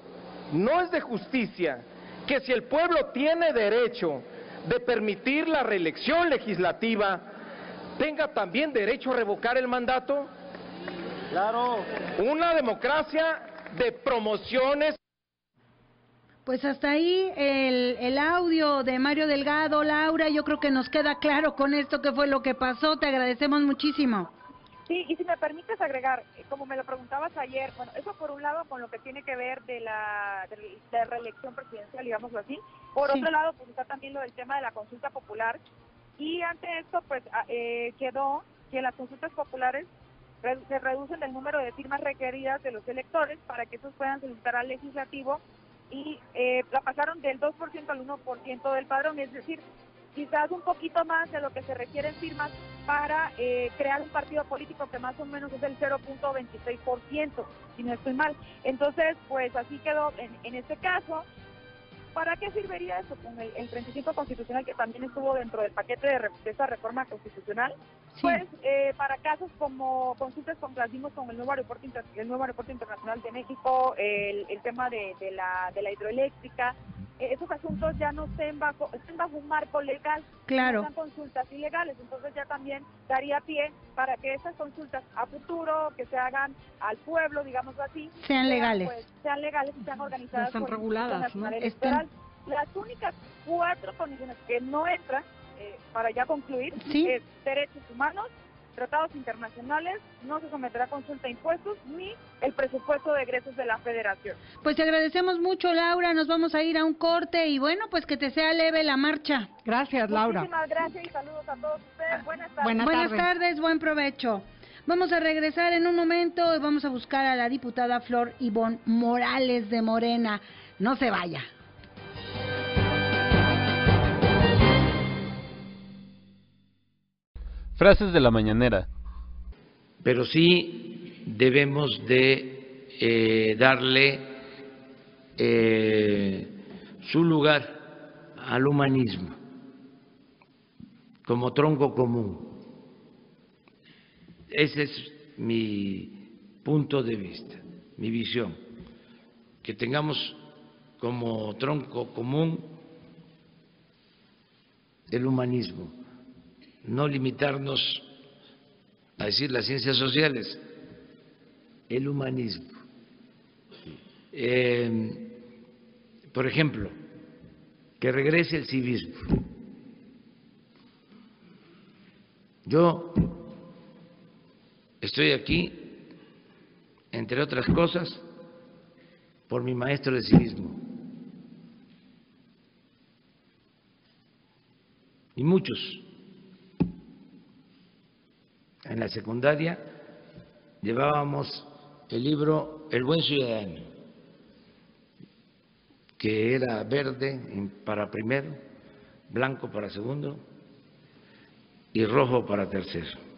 no es de justicia que si el pueblo tiene derecho de permitir la reelección legislativa, tenga también derecho a revocar el mandato? Claro. Una democracia de promociones. Pues hasta ahí el audio de Mario Delgado. Laura, yo creo que nos queda claro con esto qué fue lo que pasó. Te agradecemos muchísimo. Sí, y si me permites agregar, como me lo preguntabas ayer, bueno, eso por un lado con lo que tiene que ver de la reelección presidencial, digámoslo así. Por otro lado, pues está también lo del tema de la consulta popular. Y ante esto, pues quedó que las consultas populares se reducen el número de firmas requeridas de los electores para que estos puedan solicitar al legislativo y la pasaron del 2% al 1% del padrón, es decir, quizás un poquito más de lo que se requieren firmas para crear un partido político que más o menos es del 0.26%, si no estoy mal. Entonces, pues así quedó en este caso. ¿Para qué serviría eso? Con el 35 constitucional, que también estuvo dentro del paquete de esa reforma constitucional, sí. Pues para casos como consultas como las vimos con el nuevo aeropuerto internacional de México, el tema de la hidroeléctrica, esos asuntos ya no estén bajo un marco legal, claro. No sean consultas ilegales, entonces ya también daría pie para que esas consultas a futuro, que se hagan al pueblo, digamos así, sean legales. Pues, sean legales y sean organizadas. Están reguladas, ¿no? Las únicas 4 condiciones que no entran, para ya concluir, ¿sí? Es derechos humanos, tratados internacionales, no se someterá a consulta de impuestos, ni el presupuesto de egresos de la Federación. Pues te agradecemos mucho, Laura, nos vamos a ir a un corte y bueno, pues que te sea leve la marcha. Gracias, Laura. Muchísimas gracias y saludos a todos ustedes. Buenas tardes. Buenas tardes, buen provecho. Vamos a regresar en un momento y vamos a buscar a la diputada Flor Ivonne Morales de Morena. No se vaya. Frases de la mañanera. Pero sí debemos de darle su lugar al humanismo como tronco común. Ese es mi punto de vista, mi visión, que tengamos como tronco común el humanismo. No limitarnos a decir las ciencias sociales, el humanismo. Por ejemplo, que regrese el civismo. Yo estoy aquí, entre otras cosas, por mi maestro de civismo. Y muchos. En la secundaria llevábamos el libro El buen ciudadano, que era verde para primero, blanco para segundo y rojo para tercero.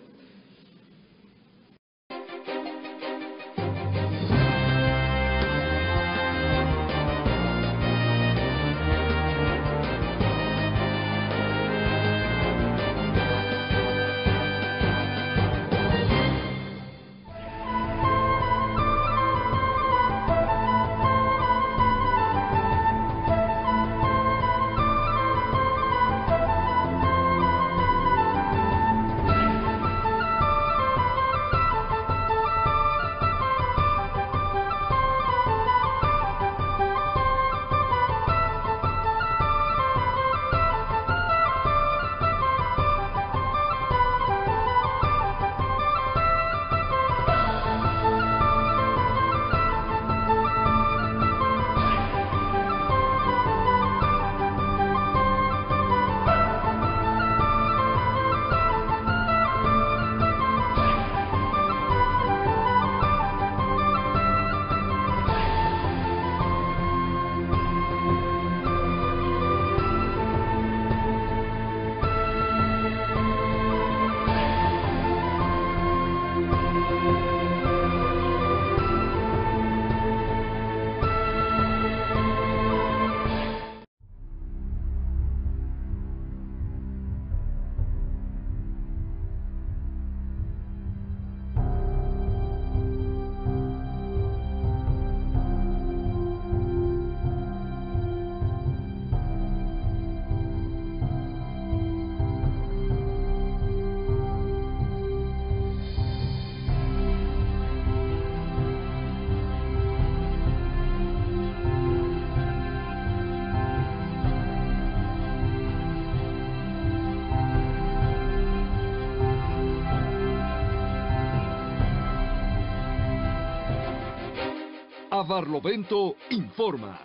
Barlovento informa.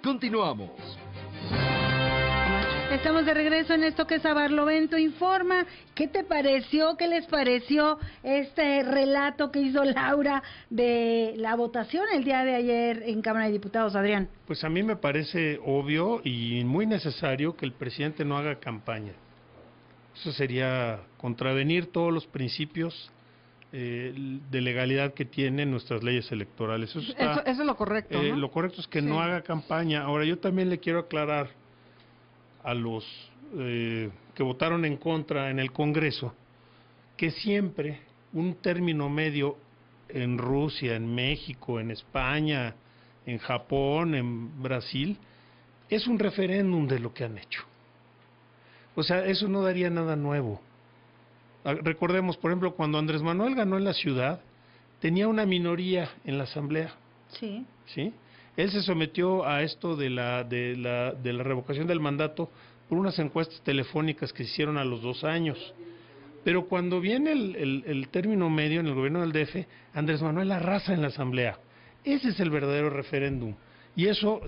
Continuamos. Estamos de regreso en esto que es A Barlovento Informa. ¿Qué te pareció, qué les pareció este relato que hizo Laura de la votación el día de ayer en Cámara de Diputados, Adrián? Pues a mí me parece obvio y muy necesario que el presidente no haga campaña. Eso sería contravenir todos los principios de legalidad que tienen nuestras leyes electorales. Eso es lo correcto, ¿no? Lo correcto es que Sí. no haga campaña. Ahora, yo también le quiero aclarar a los que votaron en contra en el Congreso que siempre un término medio en Rusia, en México, en España, en Japón, en Brasil, es un referéndum de lo que han hecho. O sea, eso no daría nada nuevo. Recordemos, por ejemplo, cuando Andrés Manuel ganó en la ciudad, tenía una minoría en la Asamblea. Sí. ¿Sí? Él se sometió a esto de la revocación del mandato por unas encuestas telefónicas que se hicieron a los 2 años. Pero cuando viene el término medio en el gobierno del DF, Andrés Manuel arrasa en la Asamblea. Ese es el verdadero referéndum. Y eso,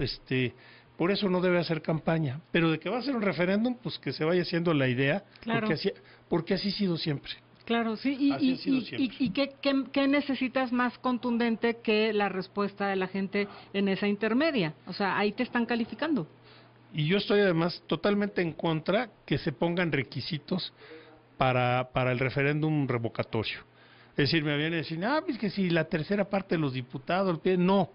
por eso no debe hacer campaña. Pero de que va a ser un referéndum, pues que se vaya haciendo la idea, Claro. porque así ha sido siempre. Claro, sí, Así ha sido siempre. y ¿qué necesitas más contundente que la respuesta de la gente en esa intermedia? O sea, ahí te están calificando. Y yo estoy además totalmente en contra que se pongan requisitos para el referéndum revocatorio. Es decir, me vienen a decir, pues que si la tercera parte de los diputados, no,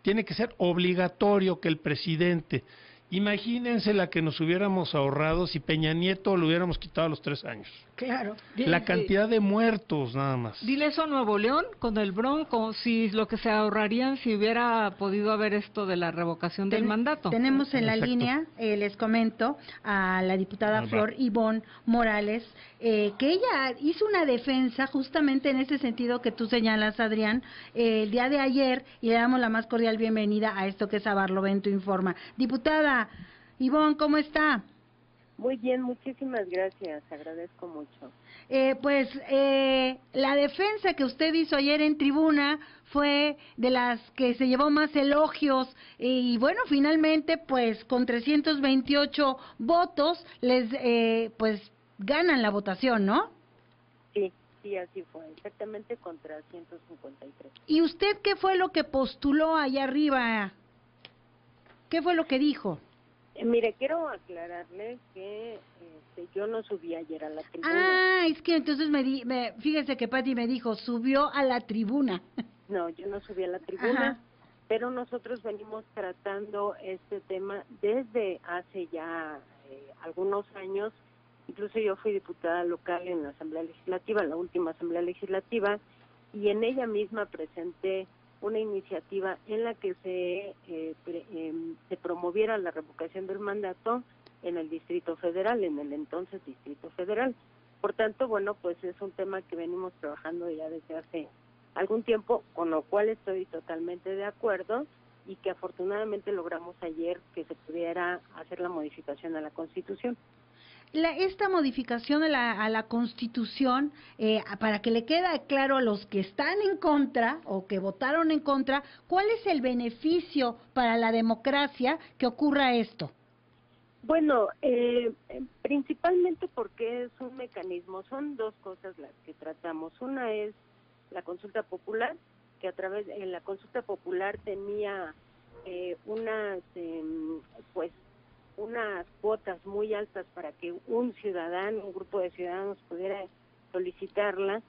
tiene que ser obligatorio que el presidente, imagínense la que nos hubiéramos ahorrado si Peña Nieto lo hubiéramos quitado a los 3 años. Claro. La cantidad de muertos nada más. Dile eso a Nuevo León con el Bronco, si lo que se ahorrarían si hubiera podido haber esto de la revocación del mandato. Tenemos en la Exacto. línea, les comento, a la diputada Ahí va. Flor Ivonne Morales, que ella hizo una defensa justamente en ese sentido que tú señalas, Adrián, el día de ayer, y le damos la más cordial bienvenida a esto que es A Barlovento Informa. Diputada Ivonne, ¿cómo está? Muy bien, muchísimas gracias, agradezco mucho. La defensa que usted hizo ayer en tribuna fue de las que se llevó más elogios y bueno, finalmente pues con 328 votos pues ganan la votación, ¿no? Sí, así fue, exactamente contra 153. ¿Y usted qué fue lo que postuló allá arriba? ¿Qué fue lo que dijo? Mire, quiero aclararle que yo no subí ayer a la tribuna. Es que entonces fíjese que Pati me dijo, subió a la tribuna. No, yo no subí a la tribuna, Ajá. pero nosotros venimos tratando este tema desde hace ya algunos años. Incluso yo fui diputada local en la Asamblea Legislativa, la última Asamblea Legislativa, y en ella misma presenté una iniciativa en la que se promoviera la revocación del mandato en el Distrito Federal, en el entonces Distrito Federal. Por tanto, bueno, pues es un tema que venimos trabajando ya desde hace algún tiempo, con lo cual estoy totalmente de acuerdo y que afortunadamente logramos ayer que se pudiera hacer la modificación a la Constitución. Esta modificación a la Constitución, para que le quede claro a los que están en contra o que votaron en contra, ¿cuál es el beneficio para la democracia que ocurra esto? Bueno, principalmente porque es un mecanismo, son dos cosas las que tratamos. Una es la consulta popular, que en la consulta popular tenía unas cuotas muy altas para que un grupo de ciudadanos pudiera solicitarla,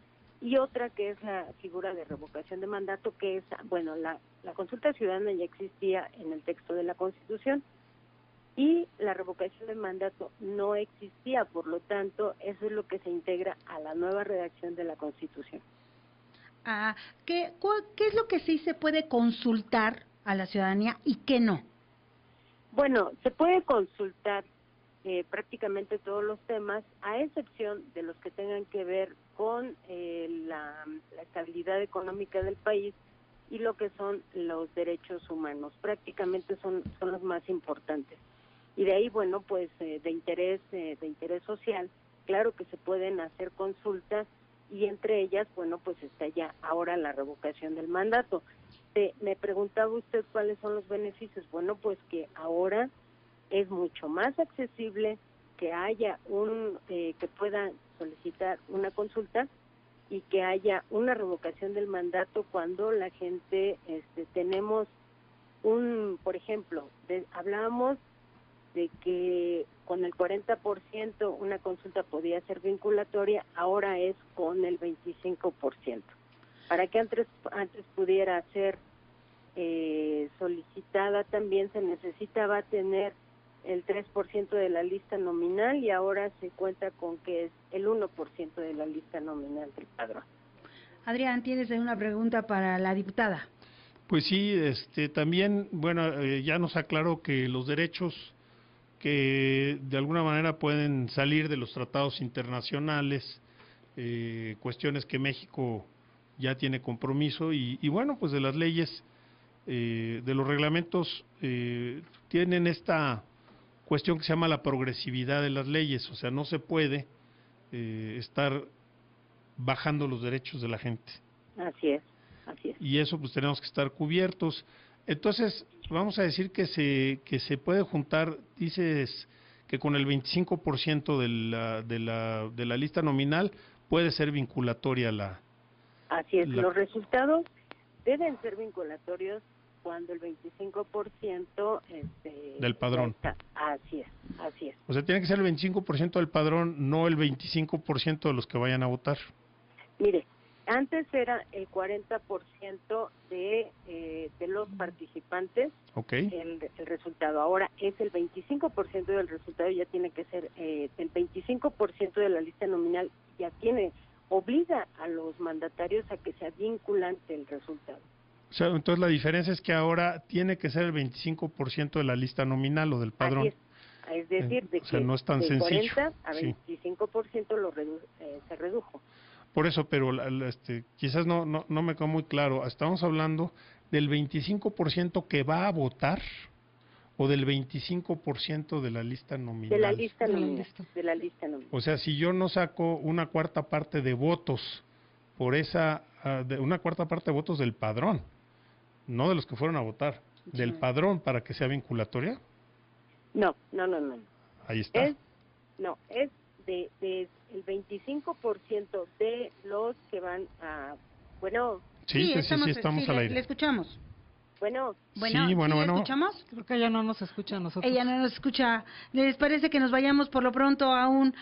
y otra que es la figura de revocación de mandato, que es, bueno, la consulta ciudadana ya existía en el texto de la Constitución, y la revocación de mandato no existía, por lo tanto, eso es lo que se integra a la nueva redacción de la Constitución. ¿Qué es lo que sí se puede consultar a la ciudadanía y qué no? Bueno, se puede consultar prácticamente todos los temas, a excepción de los que tengan que ver con la estabilidad económica del país y lo que son los derechos humanos. Prácticamente son los más importantes. Y de ahí, bueno, pues de interés social, claro que se pueden hacer consultas, y entre ellas, bueno, pues está ya ahora la revocación del mandato. Me preguntaba usted cuáles son los beneficios. Bueno, pues que ahora es mucho más accesible que haya que pueda solicitar una consulta y que haya una revocación del mandato cuando la gente tenemos por ejemplo, hablábamos de que con el 40% una consulta podía ser vinculatoria, ahora es con el 25%. Para que antes pudiera ser solicitada también se necesitaba tener el 3% de la lista nominal y ahora se cuenta con que es el 1% de la lista nominal del padrón. Adrián, ¿tienes una pregunta para la diputada? Pues sí, también, bueno, ya nos aclaró que los derechos que de alguna manera pueden salir de los tratados internacionales, cuestiones que México ya tiene compromiso y bueno, pues de las leyes, de los reglamentos, tienen esta cuestión que se llama la progresividad de las leyes, o sea, no se puede estar bajando los derechos de la gente. Así es. Y eso pues tenemos que estar cubiertos. Entonces, vamos a decir que se puede juntar, dices que con el 25% de la lista nominal puede ser vinculatoria la... Así es, los resultados deben ser vinculatorios cuando el 25% del padrón. Así es. O sea, tiene que ser el 25% del padrón, no el 25% de los que vayan a votar. Mire, antes era el 40% de los participantes, el resultado. Ahora es el 25% del resultado, ya tiene que ser el 25% de la lista nominal, obliga a los mandatarios a que sea vinculante el resultado. O sea, entonces la diferencia es que ahora tiene que ser el 25% de la lista nominal o del padrón. Así es decir, de que no es tan sencillo. 40 a 25% se redujo. Por eso, pero quizás no me quedó muy claro. ¿Estamos hablando del 25% que va a votar o del 25% de la lista nominal? De la lista nominal. O sea, si yo no saco una cuarta parte de votos por una cuarta parte de votos del padrón, no de los que fueron a votar, del padrón para que sea vinculatoria. No. Ahí está. Es el 25% de los que van a... Bueno... Sí, estamos al aire. Le escuchamos. Bueno. ¿Sí, escuchamos? Creo que ella no nos escucha a nosotros. Ella no nos escucha. ¿Les parece que nos vayamos por lo pronto a un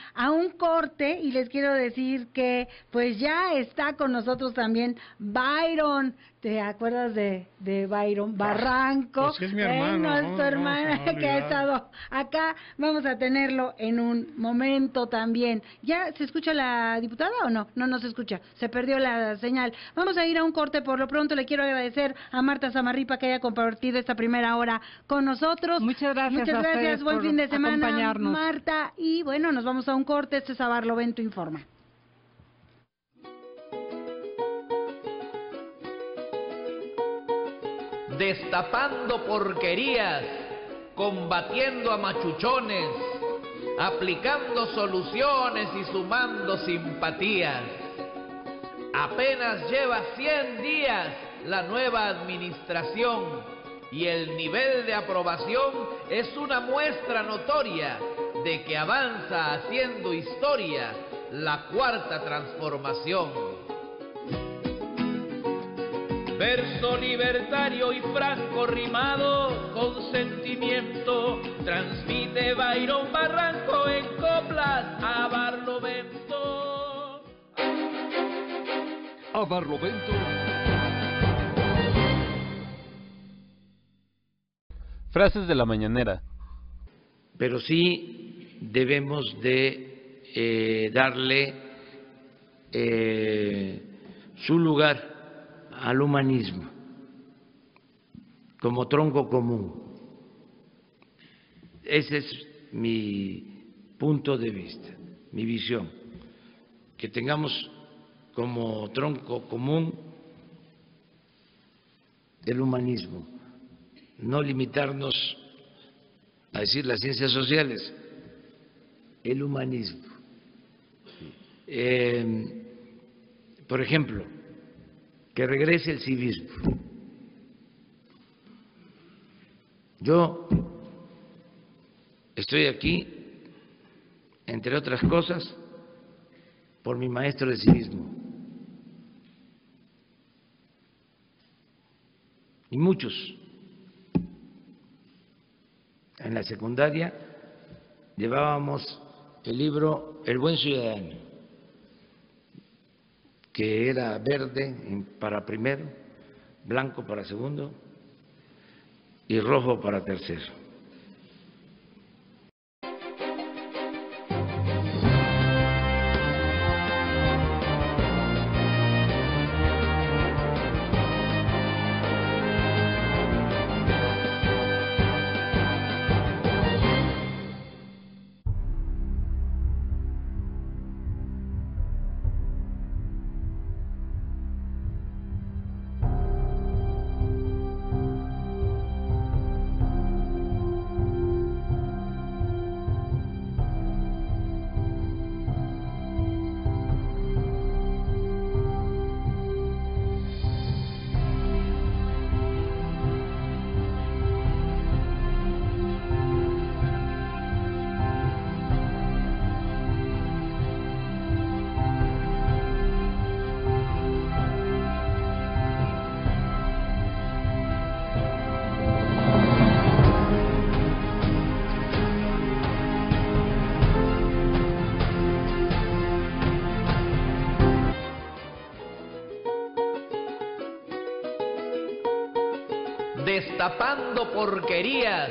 corte? Y les quiero decir que pues ya está con nosotros también Byron. ¿Te acuerdas de Byron Barranco? Pues sí, es mi hermano. Es tu hermana que ha estado acá. Vamos a tenerlo en un momento también. ¿Ya se escucha la diputada o no? No nos escucha. Se perdió la señal. Vamos a ir a un corte. Por lo pronto le quiero agradecer a Marta Samarripa que haya compartido esta primera hora con nosotros. Muchas gracias. Buen fin de semana, Marta. Y bueno, nos vamos a un corte. Este es Barlovento Informa. Destapando porquerías, combatiendo a machuchones, aplicando soluciones y sumando simpatías. Apenas lleva 100 días la nueva administración y el nivel de aprobación es una muestra notoria de que avanza haciendo historia la cuarta transformación. Verso libertario y franco rimado con sentimiento transmite Byron Barranco en coplas a Barlovento. A Barlovento. Frases de la mañanera. Pero sí debemos de darle su lugar al humanismo como tronco común. Ese es mi punto de vista, mi visión, que tengamos como tronco común el humanismo, no limitarnos a decir las ciencias sociales, el humanismo. Por ejemplo, que regrese el civismo. Yo Estoy aquí, entre otras cosas, por mi maestro de civismo. Y muchos en la secundaria llevábamos el libro El buen ciudadano, que era verde para primero, blanco para segundo y rojo para tercero. Destapando porquerías,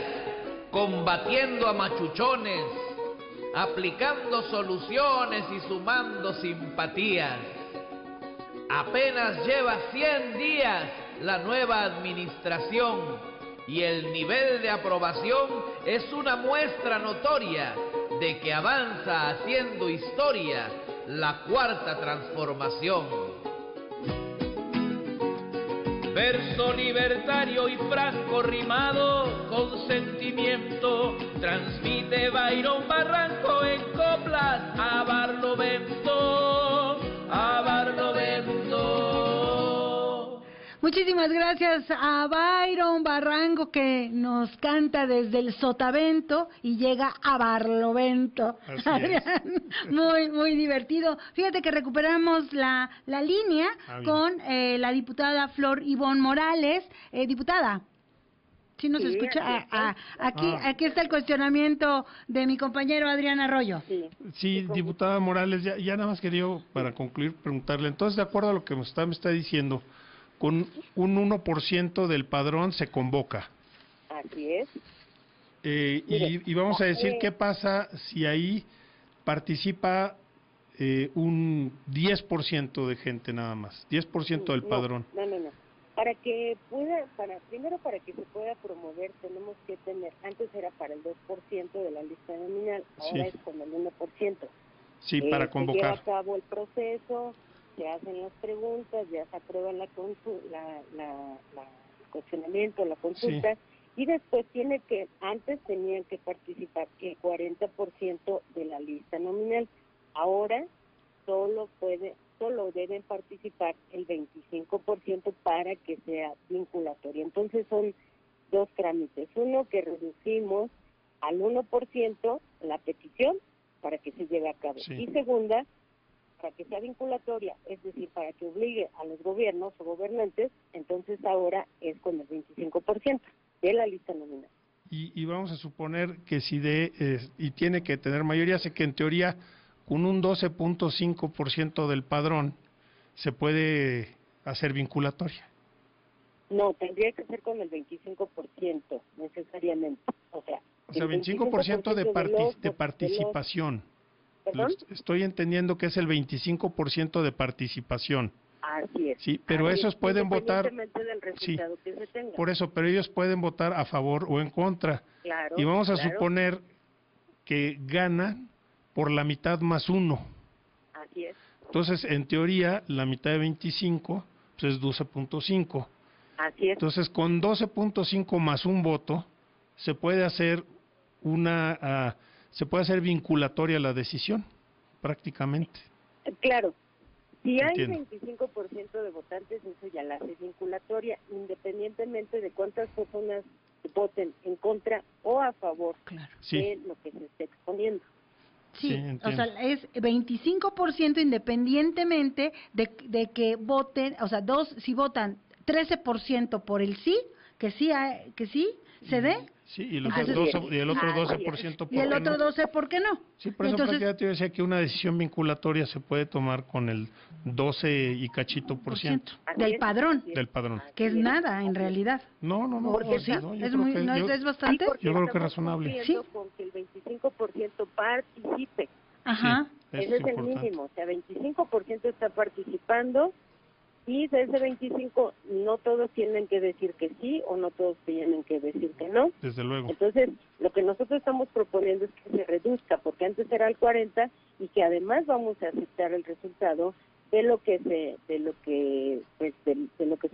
combatiendo a machuchones, aplicando soluciones y sumando simpatías. Apenas lleva 100 días la nueva administración y el nivel de aprobación es una muestra notoria de que avanza haciendo historia la cuarta transformación. Verso libertario y franco rimado con sentimiento transmite Byron Barranco en coplas a Barlovento, a Barlovento. Muchísimas gracias a Byron Barranco, que nos canta desde el Sotavento y llega a Barlovento. Adrián, muy divertido. Fíjate que recuperamos la línea con la diputada Flor Ivonne Morales. Diputada, ¿sí nos escucha? Aquí está el cuestionamiento de mi compañero Adrián Arroyo. Sí, diputada Morales, ya nada más quería, para concluir, preguntarle, entonces, de acuerdo a lo que me está diciendo, con un 1% del padrón se convoca. Así es. Y vamos a decir, ¿qué pasa si ahí participa un 10% de gente nada más? 10% del padrón. No. Primero para que se pueda promover tenemos que tener, antes era para el 2% de la lista nominal, ahora es con el 1%. Sí, para convocar. Se lleva a cabo el proceso, se hacen las preguntas, ya se aprueba el cuestionamiento, la consulta, y después antes tenían que participar el 40% de la lista nominal. Ahora solo deben participar el 25% para que sea vinculatoria. Entonces son dos trámites. Uno, que reducimos al 1% la petición para que se lleve a cabo. Y segunda, para que sea vinculatoria, es decir, para que obligue a los gobiernos o gobernantes, entonces ahora es con el 25% de la lista nominal. Y vamos a suponer que si y tiene que tener mayoría, sé que en teoría con un 12.5% del padrón se puede hacer vinculatoria. No, tendría que ser con el 25% necesariamente. O sea 25% de participación. ¿Perdón? Estoy entendiendo que es el 25% de participación. Así es. Sí, pero esos pueden votar. Independientemente del resultado que se tenga. Por eso, pero ellos pueden votar a favor o en contra. Claro. Y vamos a suponer que ganan por la mitad más 1. Así es. Entonces, en teoría, la mitad de 25 pues es 12.5. Así es. Entonces, con 12.5 más un voto, se puede hacer vinculatoria la decisión, prácticamente. Claro. Si hay Entiendo. 25% de votantes, eso ya la hace vinculatoria, independientemente de cuántas personas voten en contra o a favor Sí. de lo que se está exponiendo. Sí, Sí, o entiendo. sea, es 25% independientemente de que voten, o sea, si votan 13% por el sí, que sí se dé, Sí, y, los entonces- 12 y el otro 12% ¿por y el qué otro no? 12, ¿por qué no? Sí, por eso Entonces, prácticamente yo decía que una decisión vinculatoria se puede tomar con el 12 y cachito por ciento del padrón, del padrón. que es nada en realidad. No, ¿O sí? no, yo ¿Es, creo muy, que no yo- es bastante? Yo creo que es Estamos razonable. cumpliendo con que el 25% participe. Ajá. Sí, Ese es el importante. mínimo, o sea, 25% está participando y de ese 25 no todos tienen que decir que sí o no todos tienen que decir que no. Desde luego. Entonces, lo que nosotros estamos proponiendo es que se reduzca, porque antes era el 40 y que además vamos a aceptar el resultado de lo que se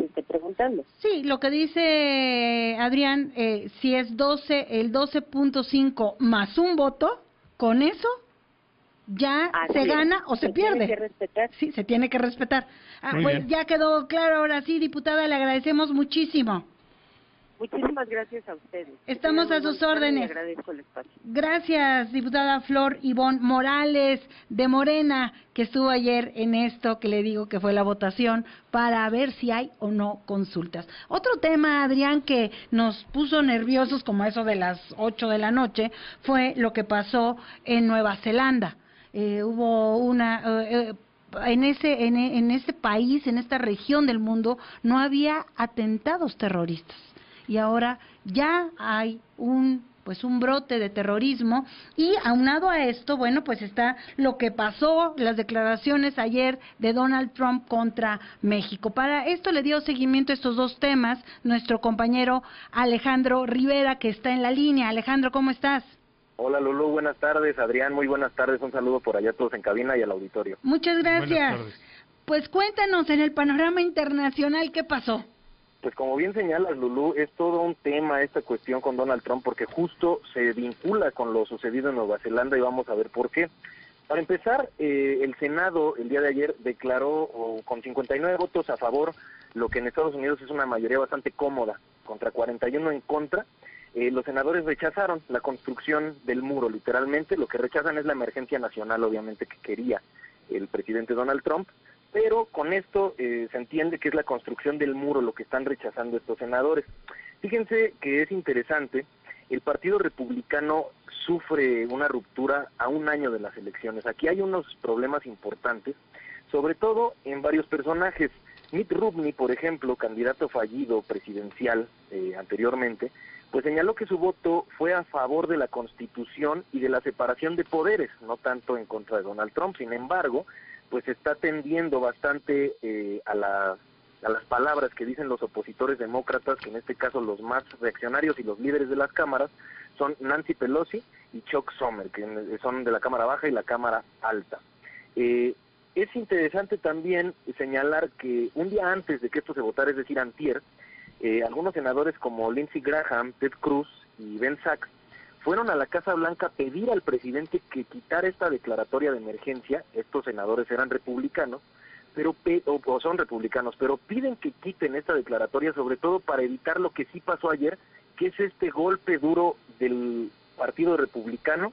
esté preguntando. Sí, lo que dice Adrián, si es 12, el 12.5 más un voto, con eso ya Así se es. gana o se pierde. Tiene que respetar. Sí, se tiene que respetar. Muy Pues bien. ya quedó claro, ahora sí, diputada, le agradecemos muchísimo. Muchísimas gracias a ustedes. Estamos Que a tengan sus muy buena tarde y órdenes. agradezco el espacio. Gracias, diputada Flor Ivonne Morales de Morena, que estuvo ayer en esto que le digo que fue la votación para ver si hay o no consultas. Otro tema, Adrián, que nos puso nerviosos como eso de las 8 de la noche, fue lo que pasó en Nueva Zelanda. Hubo en ese país, en esta región del mundo, no había atentados terroristas. Y ahora ya hay un brote de terrorismo y aunado a esto, bueno, pues está lo que pasó, las declaraciones ayer de Donald Trump contra México. Para esto le dio seguimiento a estos dos temas nuestro compañero Alejandro Rivera, que está en la línea. Alejandro, ¿cómo estás? Hola Lulú, buenas tardes. Adrián, muy buenas tardes. Un saludo por allá a todos en cabina y al auditorio. Muchas Buenas gracias. tardes. Pues cuéntanos en el panorama internacional qué pasó. Pues como bien señalas, Lulú, es todo un tema esta cuestión con Donald Trump porque justo se vincula con lo sucedido en Nueva Zelanda y vamos a ver por qué. Para empezar, el Senado el día de ayer declaró con 59 votos a favor, lo que en Estados Unidos es una mayoría bastante cómoda, contra 41 en contra. Los senadores rechazaron la construcción del muro, literalmente, lo que rechazan es la emergencia nacional, obviamente, que quería el presidente Donald Trump, pero con esto se entiende que es la construcción del muro lo que están rechazando estos senadores. Fíjense que es interesante, el Partido Republicano sufre una ruptura a un año de las elecciones. Aquí hay unos problemas importantes, sobre todo en varios personajes. Mitt Romney, por ejemplo, candidato fallido presidencial anteriormente, pues señaló que su voto fue a favor de la Constitución y de la separación de poderes, no tanto en contra de Donald Trump. Sin embargo, pues está tendiendo bastante a las palabras que dicen los opositores demócratas, que en este caso los más reaccionarios y los líderes de las cámaras son Nancy Pelosi y Chuck Schumer, que son de la Cámara Baja y la Cámara Alta. Es interesante también señalar que un día antes de que esto se votara, es decir, antier, algunos senadores como Lindsey Graham, Ted Cruz y Ben Sachs fueron a la Casa Blanca a pedir al presidente que quitara esta declaratoria de emergencia. Estos senadores eran republicanos, pero son republicanos, pero piden que quiten esta declaratoria, sobre todo para evitar lo que sí pasó ayer, que es este golpe duro del Partido Republicano,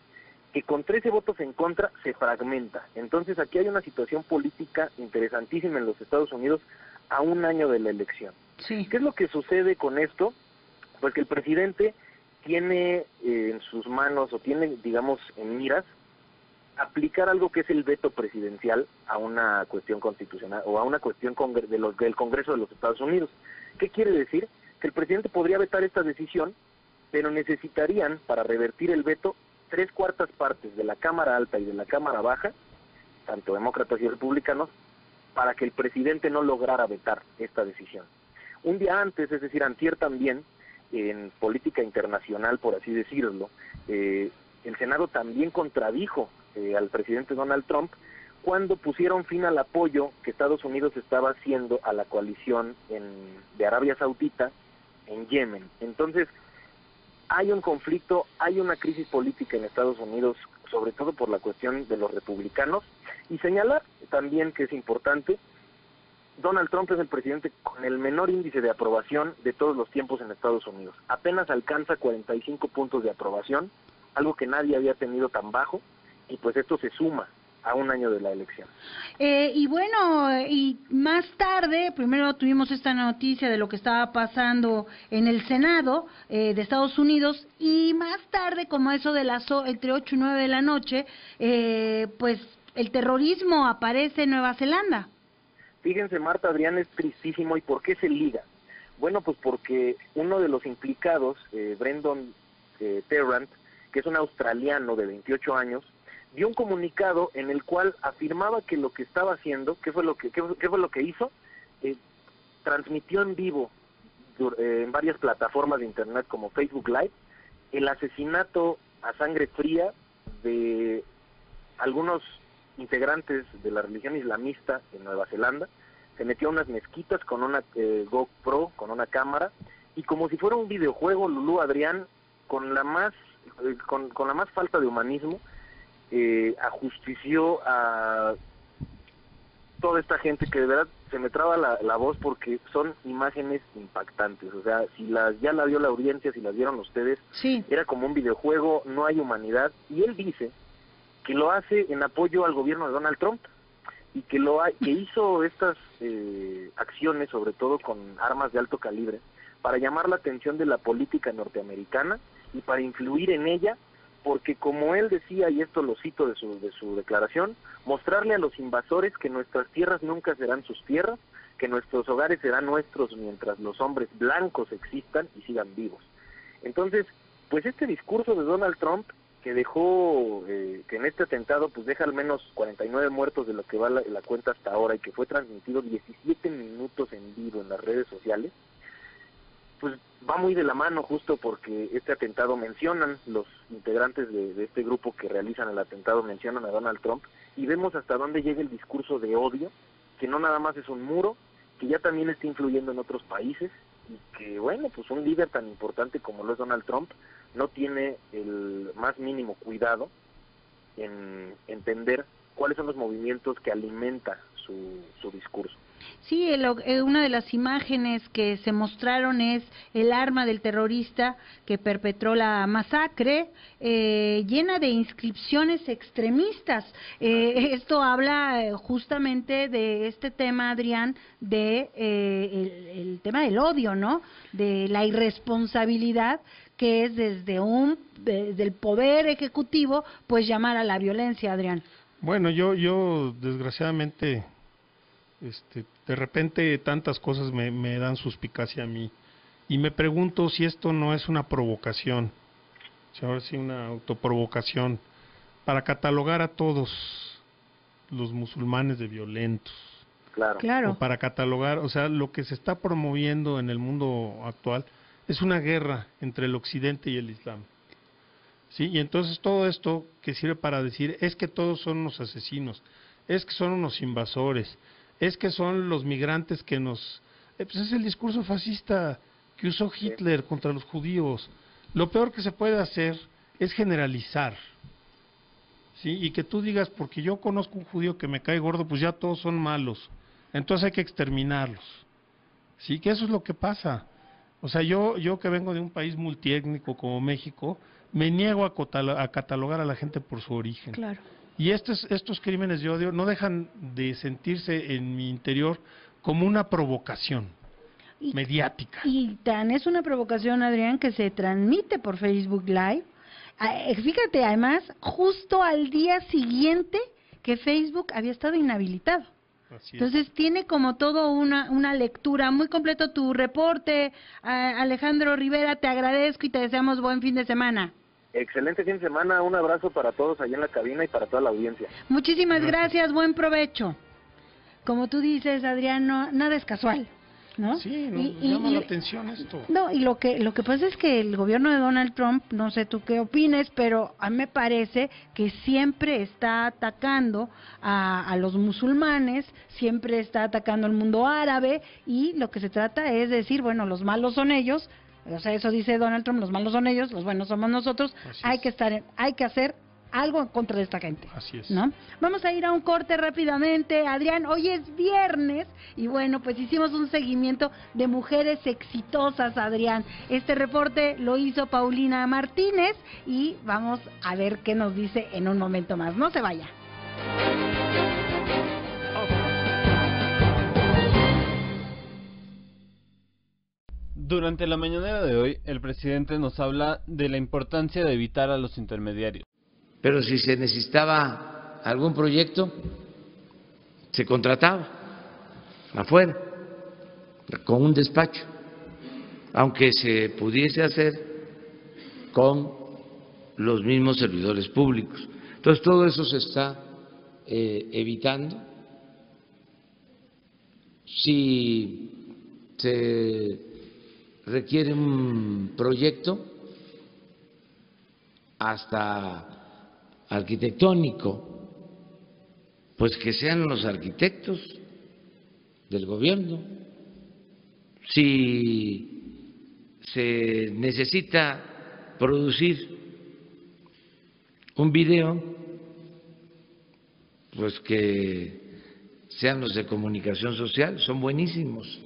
que con 13 votos en contra se fragmenta. Entonces aquí hay una situación política interesantísima en los Estados Unidos a un año de la elección. Sí. ¿Qué es lo que sucede con esto? Pues que el presidente tiene en sus manos, o tiene, digamos, en miras, aplicar algo que es el veto presidencial a una cuestión constitucional o a una cuestión del Congreso de los Estados Unidos. ¿Qué quiere decir? Que el presidente podría vetar esta decisión, pero necesitarían, para revertir el veto, 3/4 partes de la Cámara Alta y de la Cámara Baja, tanto demócratas y republicanos, para que el presidente no lograra vetar esta decisión. Un día antes, es decir, antier también, en política internacional, por así decirlo, el Senado también contradijo al presidente Donald Trump cuando pusieron fin al apoyo que Estados Unidos estaba haciendo a la coalición de Arabia Saudita en Yemen. Entonces, hay un conflicto, hay una crisis política en Estados Unidos, sobre todo por la cuestión de los republicanos, y señalar también que es importante, Donald Trump es el presidente con el menor índice de aprobación de todos los tiempos en Estados Unidos. Apenas alcanza 45 puntos de aprobación, algo que nadie había tenido tan bajo, y pues esto se suma a un año de la elección. Y bueno, y más tarde, primero tuvimos esta noticia de lo que estaba pasando en el Senado de Estados Unidos, y más tarde, como eso de las entre 8 y 9 de la noche, pues el terrorismo aparece en Nueva Zelanda. Fíjense, Marta, Adrián, es tristísimo. ¿Y por qué se liga? Bueno, pues porque uno de los implicados, Brendan Tarrant, que es un australiano de 28 años, dio un comunicado en el cual afirmaba que lo que estaba haciendo, ¿qué fue lo que hizo? Transmitió en vivo en varias plataformas de internet como Facebook Live el asesinato a sangre fría de algunos integrantes de la religión islamista en Nueva Zelanda. Se metió a unas mezquitas con una GoPro, con una cámara, y como si fuera un videojuego, Lulú, Adrián, con la más falta de humanismo, ajustició a toda esta gente que de verdad se me traba la voz, porque son imágenes impactantes. O sea, ya la vio la audiencia, si las vieron ustedes, sí, era como un videojuego, no hay humanidad. Y él dice que lo hace en apoyo al gobierno de Donald Trump, y que hizo estas acciones, sobre todo con armas de alto calibre, para llamar la atención de la política norteamericana y para influir en ella, porque como él decía, y esto lo cito de su declaración, mostrarle a los invasores que nuestras tierras nunca serán sus tierras, que nuestros hogares serán nuestros mientras los hombres blancos existan y sigan vivos. Entonces, pues este discurso de Donald Trump, que dejó, que en este atentado pues deja al menos 49 muertos de lo que va la cuenta hasta ahora, y que fue transmitido 17 minutos en vivo en las redes sociales, pues va muy de la mano, justo porque este atentado mencionan, los integrantes de este grupo que realizan el atentado mencionan a Donald Trump, y vemos hasta dónde llega el discurso de odio, que no nada más es un muro, que ya también está influyendo en otros países, y que bueno, pues un líder tan importante como lo es Donald Trump no tiene el más mínimo cuidado en entender cuáles son los movimientos que alimenta su discurso. Sí, una de las imágenes que se mostraron es el arma del terrorista que perpetró la masacre, llena de inscripciones extremistas. Esto habla justamente de este tema, Adrián, de el tema del odio, ¿no? De la irresponsabilidad que es desde el poder ejecutivo, pues llamar a la violencia, Adrián. Bueno, yo desgraciadamente, de repente tantas cosas me dan suspicacia a mí, y me pregunto si esto no es una provocación, si ahora sí una autoprovocación, para catalogar a todos los musulmanes de violentos. Claro. O para catalogar, o sea, lo que se está promoviendo en el mundo actual es una guerra entre el occidente y el islam. ¿Sí? Y entonces todo esto que sirve para decir es que todos son unos asesinos, es que son unos invasores, es que son los migrantes que nos... pues es el discurso fascista que usó Hitler contra los judíos. Lo peor que se puede hacer es generalizar, ¿sí? Y que tú digas, porque yo conozco un judío que me cae gordo, pues ya todos son malos, entonces hay que exterminarlos. Sí, que eso es lo que pasa. O sea, yo que vengo de un país multiétnico como México, me niego a catalogar a la gente por su origen. Claro. Y estos crímenes de odio no dejan de sentirse en mi interior como una provocación mediática. Y tan es una provocación, Adrián, que se transmite por Facebook Live. Fíjate, además, justo al día siguiente que Facebook había estado inhabilitado. Entonces tiene como todo una lectura muy completo tu reporte. Alejandro Rivera, te agradezco y te deseamos buen fin de semana. Excelente fin de semana, un abrazo para todos allá en la cabina y para toda la audiencia. Muchísimas gracias, buen provecho. Como tú dices, Adrián, nada es casual, ¿no? Sí, llama la atención esto. No, y lo que pasa es que el gobierno de Donald Trump, no sé tú qué opines, pero a mí me parece que siempre está atacando a los musulmanes, siempre está atacando al mundo árabe, y lo que se trata es decir, bueno, los malos son ellos. O sea, eso dice Donald Trump, los malos son ellos, los buenos somos nosotros. Hay que hacer algo en contra de esta gente. Así es. ¿No? Vamos a ir a un corte rápidamente, Adrián. Hoy es viernes y bueno, pues hicimos un seguimiento de mujeres exitosas, Adrián. Este reporte lo hizo Paulina Martínez y vamos a ver qué nos dice en un momento más. No se vaya. Durante la mañanera de hoy, el presidente nos habla de la importancia de evitar a los intermediarios. Pero si se necesitaba algún proyecto, se contrataba afuera, con un despacho, aunque se pudiese hacer con los mismos servidores públicos. Entonces todo eso se está evitando. Si se requiere un proyecto hasta arquitectónico, pues que sean los arquitectos del gobierno. Si se necesita producir un video, pues que sean los de comunicación social, son buenísimos.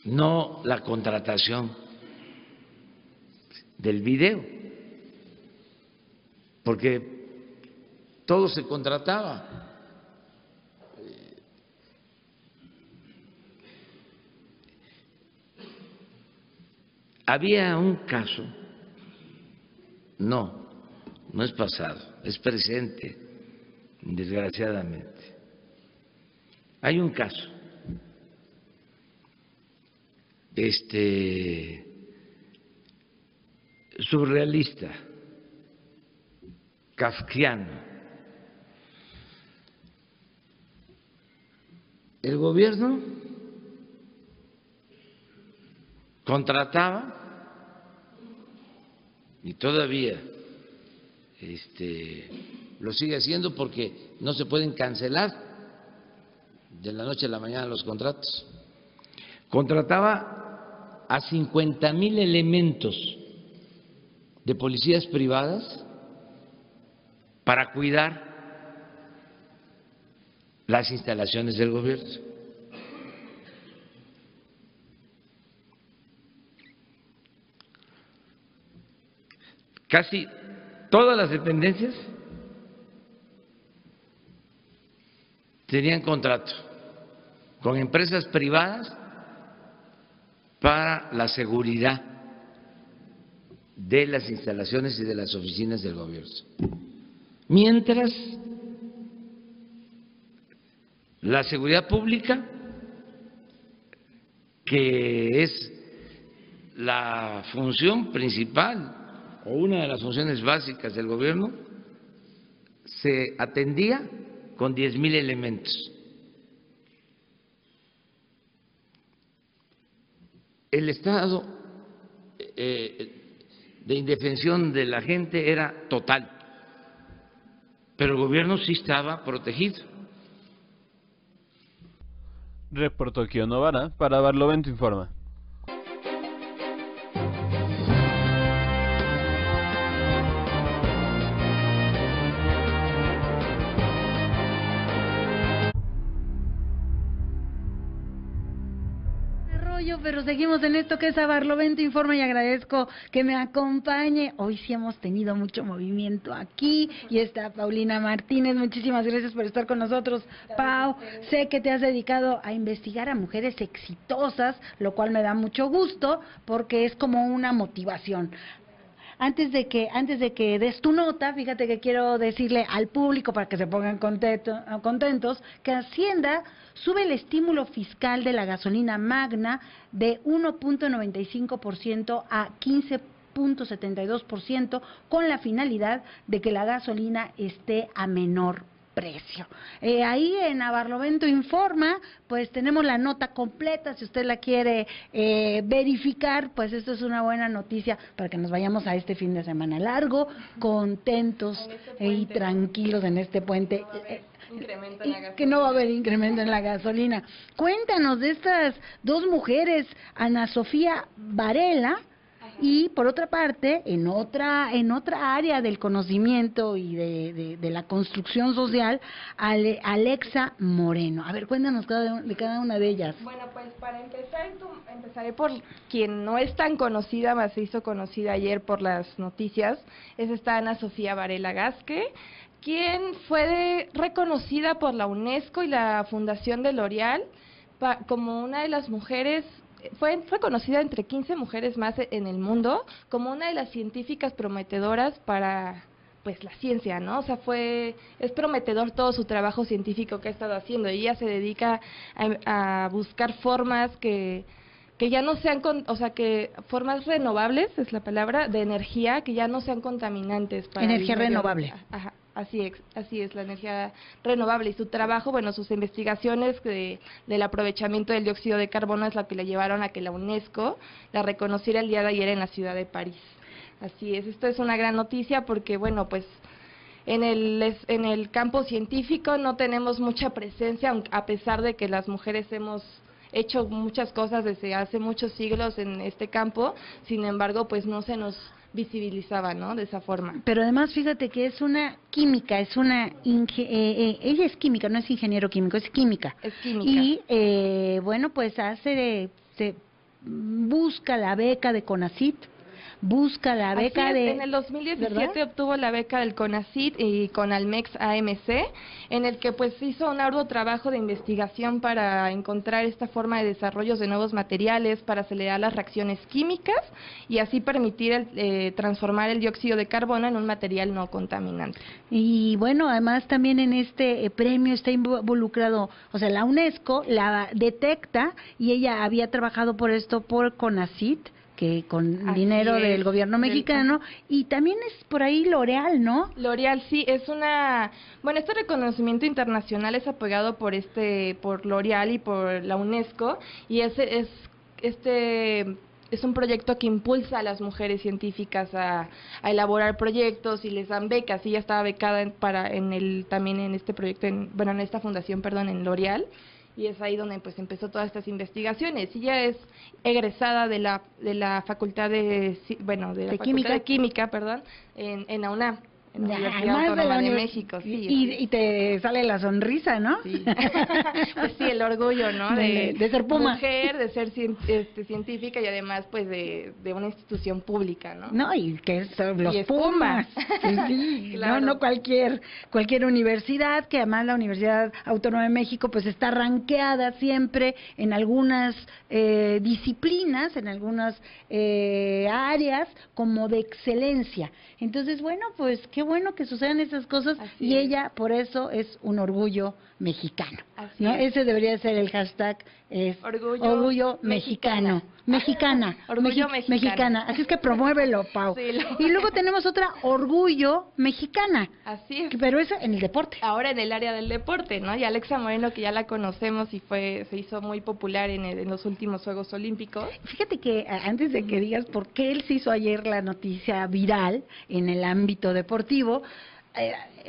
No la contratación del video, porque todo se contrataba. Había un caso, no es pasado, es presente, desgraciadamente. Hay un caso surrealista, kafkiano. El gobierno contrataba, y todavía lo sigue haciendo porque no se pueden cancelar de la noche a la mañana los contratos. Contrataba a 50,000 elementos de policías privadas para cuidar las instalaciones del gobierno. Casi todas las dependencias tenían contrato con empresas privadas para la seguridad de las instalaciones y de las oficinas del gobierno. Mientras la seguridad pública, que es la función principal o una de las funciones básicas del gobierno, se atendía con 10,000 elementos. El estado de indefensión de la gente era total, pero el gobierno sí estaba protegido. Reportó Kio Novara para Barlovento Informa. Pero seguimos en esto que es a Barlovento Informa y agradezco que me acompañe. Hoy sí hemos tenido mucho movimiento aquí y está Paulina Martínez. Muchísimas gracias por estar con nosotros, Pau. Sé que te has dedicado a investigar a mujeres exitosas, lo cual me da mucho gusto porque es como una motivación. Antes de que des tu nota, fíjate que quiero decirle al público para que se pongan contentos que Hacienda sube el estímulo fiscal de la gasolina magna de 1.95% a 15.72% con la finalidad de que la gasolina esté a menor precio. Ahí en Barlovento Informa, pues tenemos la nota completa, si usted la quiere verificar, pues esto es una buena noticia para que nos vayamos a este fin de semana largo, contentos y tranquilos en este puente. Que no va a haber incremento en la gasolina. Cuéntanos de estas dos mujeres, Ana Sofía Varela Y por otra parte, en otra área del conocimiento y de la construcción social, Alexa Moreno. A ver, cuéntanos de cada una de ellas. Bueno, pues para empezar, empezaré por quien no es tan conocida, más se hizo conocida ayer por las noticias, es esta Ana Sofía Varela Gasque, quien fue reconocida por la UNESCO y la Fundación de L'Oréal como una de las mujeres, fue conocida entre 15 mujeres más en el mundo, como una de las científicas prometedoras para pues la ciencia, ¿no? O sea, es prometedor todo su trabajo científico que ha estado haciendo, y ella se dedica a buscar formas que ya no sean, que formas renovables, es la palabra, de energía, que ya no sean contaminantes. Para energía renovable. Ajá. Así es, la energía renovable. Y su trabajo, bueno, sus investigaciones del aprovechamiento del dióxido de carbono es la que le llevaron a que la UNESCO la reconociera el día de ayer en la ciudad de París. Así es, esto es una gran noticia porque, bueno, pues en el campo científico no tenemos mucha presencia, a pesar de que las mujeres hemos hecho muchas cosas desde hace muchos siglos en este campo, sin embargo, pues no se nos visibilizaba, ¿no?, de esa forma. Pero además, fíjate que es una química, ella es química, no es ingeniero químico, es química. Es química. Y, bueno, pues busca la beca de CONACYT, busca la beca en el 2017, ¿verdad?, obtuvo la beca del CONACYT y CONALMEX AMC, en el que pues hizo un arduo trabajo de investigación para encontrar esta forma de desarrollos de nuevos materiales, para acelerar las reacciones químicas y así permitir transformar el dióxido de carbono en un material no contaminante. Y bueno, además también en este premio está involucrado, o sea, la UNESCO la detecta, y ella había trabajado por esto por CONACYT, que con dinero del gobierno mexicano, y también es por ahí L'Oréal, ¿no? L'Oréal, sí, este reconocimiento internacional es apoyado por L'Oréal y por la UNESCO, y es un proyecto que impulsa a las mujeres científicas a elaborar proyectos y les dan becas. Y ella estaba becada también en este proyecto, en esta fundación, en L'Oréal. Y es ahí donde pues empezó todas estas investigaciones. Ella es egresada de la Facultad de Química, en la UNAM, en la Universidad Autónoma de México. Sí, y te sale la sonrisa, ¿no? Sí. Pues sí, el orgullo, ¿no? De ser Puma. Mujer, de ser científica y además pues de una institución pública, ¿no? No, y que son los Pumas. Sí, claro. No cualquier universidad, que además la Universidad Autónoma de México pues está rankeada siempre en algunas disciplinas, en algunas áreas como de excelencia. Entonces, bueno, pues qué bueno que sucedan esas cosas. Así y ella por eso es un orgullo mexicano, ¿no? Ese debería ser el hashtag, es orgullo mexicano. Orgullo mexicana. Así es que promuévelo, Pau. Sí, y luego tenemos otra orgullo mexicana. Así es. Pero eso en el deporte. Ahora en el área del deporte, ¿no? Y Alexa Moreno, que ya la conocemos y se hizo muy popular en los últimos Juegos Olímpicos. Fíjate que antes de que digas por qué él se hizo ayer la noticia viral en el ámbito deportivo,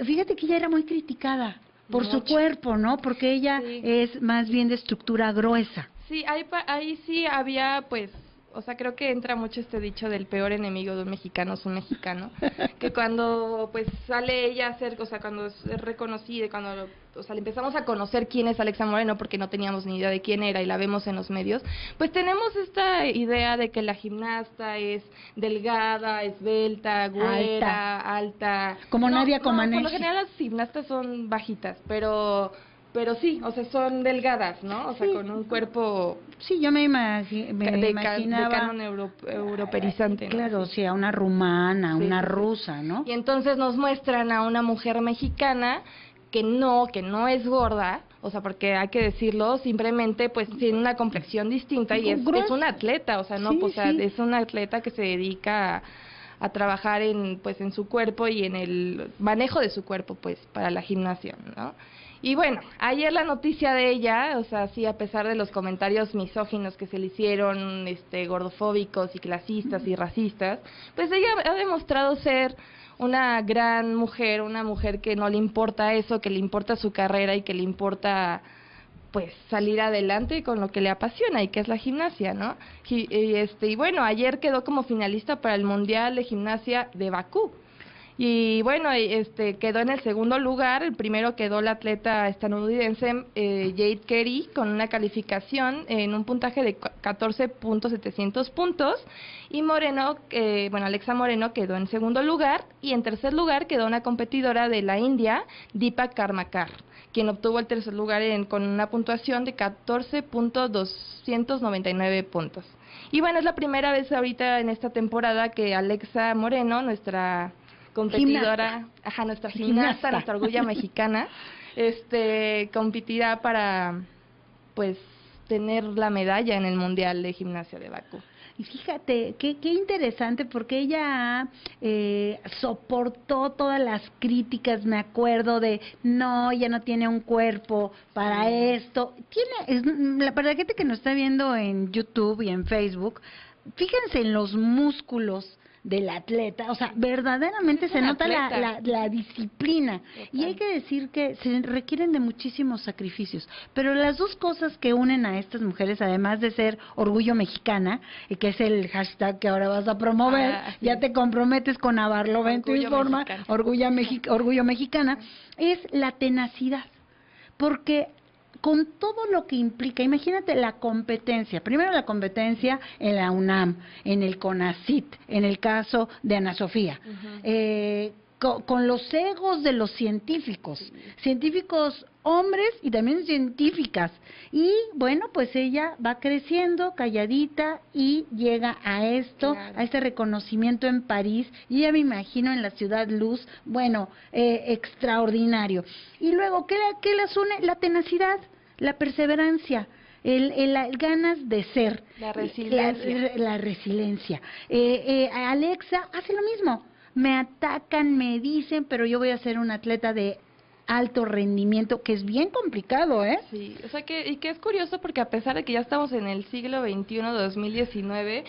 fíjate que ella era muy criticada por su cuerpo, ¿no? Porque ella es más bien de estructura gruesa. Sí, ahí sí había, pues, o sea, creo que entra mucho este dicho del peor enemigo de un mexicano es un mexicano, que cuando, pues, sale ella a ser, o sea, cuando es reconocida, cuando, o sea, le empezamos a conocer quién es Alexa Moreno, porque no teníamos ni idea de quién era y la vemos en los medios, pues tenemos esta idea de que la gimnasta es delgada, esbelta, güera, alta. Como Nadia Comaneci. Por lo general las gimnastas son bajitas, pero sí, o sea, son delgadas, ¿no? O sea, con un cuerpo... Sí, yo me imaginaba... De canon europerizante, ¿no? Claro, o sea, una rumana, una rusa, ¿no? Y entonces nos muestran a una mujer mexicana que no es gorda, o sea, porque hay que decirlo, simplemente pues tiene una complexión distinta y es una atleta, o sea, no, es una atleta que se dedica a trabajar en su cuerpo y en el manejo de su cuerpo, pues, para la gimnasia, ¿no? Y bueno, ayer la noticia de ella, o sea, sí, a pesar de los comentarios misóginos que se le hicieron, gordofóbicos y clasistas y racistas, pues ella ha demostrado ser una gran mujer, una mujer que no le importa eso, que le importa su carrera y que le importa pues salir adelante con lo que le apasiona y que es la gimnasia, ¿no? Y bueno, ayer quedó como finalista para el Mundial de Gimnasia de Bakú. Y bueno, quedó en el segundo lugar. El primero quedó la atleta estadounidense Jade Carey con una calificación en un puntaje de 14.700 puntos. Y Alexa Moreno quedó en segundo lugar. Y en tercer lugar quedó una competidora de la India, Deepa Karmakar, quien obtuvo el tercer lugar con una puntuación de 14.299 puntos. Y bueno, es la primera vez ahorita en esta temporada que Alexa Moreno, nuestra competidora, nuestra gimnasta, nuestra orgullo mexicana, competirá para, pues, tener la medalla en el Mundial de Gimnasia de Bakú. Y fíjate, qué interesante, porque ella soportó todas las críticas, me acuerdo de, no, ella no tiene un cuerpo para esto. Para la gente que nos está viendo en YouTube y en Facebook, fíjense en los músculos del atleta, o sea, verdaderamente se nota la disciplina. Y hay que decir que se requieren de muchísimos sacrificios, pero las dos cosas que unen a estas mujeres, además de ser orgullo mexicana, y que es el hashtag que ahora vas a promover, sí, ya te comprometes con Abarlovento Informa, orgullo mexicana, es la tenacidad, porque con todo lo que implica, imagínate la competencia, primero la competencia en la UNAM, en el CONACYT, en el caso de Ana Sofía, con los egos de los científicos hombres y también científicas, y bueno, pues ella va creciendo calladita y llega a esto, claro, a este reconocimiento en París, y ya me imagino en la Ciudad Luz, bueno, extraordinario. Y luego, ¿qué las une? La tenacidad, la perseverancia, el ganas de ser, la resiliencia. Alexa hace lo mismo, me atacan, me dicen, pero yo voy a ser una atleta de alto rendimiento, que es bien complicado, ¿eh? Sí, o sea que es curioso, porque a pesar de que ya estamos en el siglo XXI, 2019,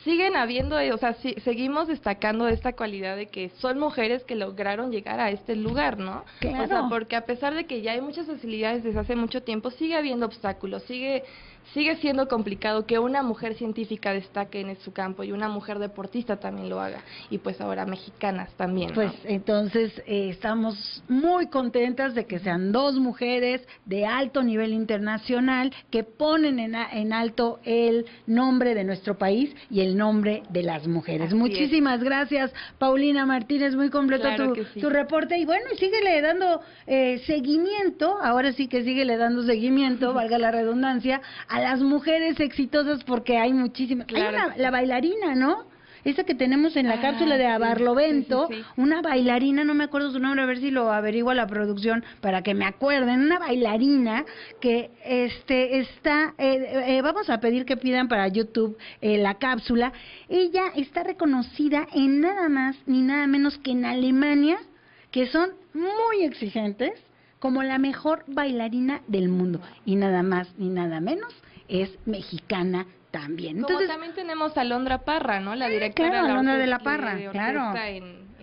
siguen habiendo, o sea, seguimos destacando esta cualidad de que son mujeres que lograron llegar a este lugar, ¿no? Claro. O sea, porque a pesar de que ya hay muchas facilidades desde hace mucho tiempo, sigue habiendo obstáculos, sigue siendo complicado que una mujer científica destaque en su campo y una mujer deportista también lo haga, y pues ahora mexicanas también, ¿no? Pues entonces estamos muy contentas de que sean dos mujeres de alto nivel internacional que ponen en alto el nombre de nuestro país y el nombre de las mujeres. Así Muchísimas gracias, Paulina Martínez, muy completo tu reporte, y bueno, y síguele dando seguimiento, ahora sí que síguele dando seguimiento, valga la redundancia, a las mujeres exitosas, porque hay muchísimas. Claro. Hay la bailarina, ¿no? Esa que tenemos en la cápsula de Abarlovento, una bailarina, no me acuerdo su nombre, a ver si lo averigua la producción para que me acuerden, una bailarina que está, vamos a pedir que pidan para YouTube la cápsula. Ella está reconocida en nada más ni nada menos que en Alemania, que son muy exigentes, como la mejor bailarina del mundo, y nada más ni nada menos es mexicana también. Entonces, como también tenemos a Londra Parra, ¿no? La directora claro, Londra de la Parra, claro.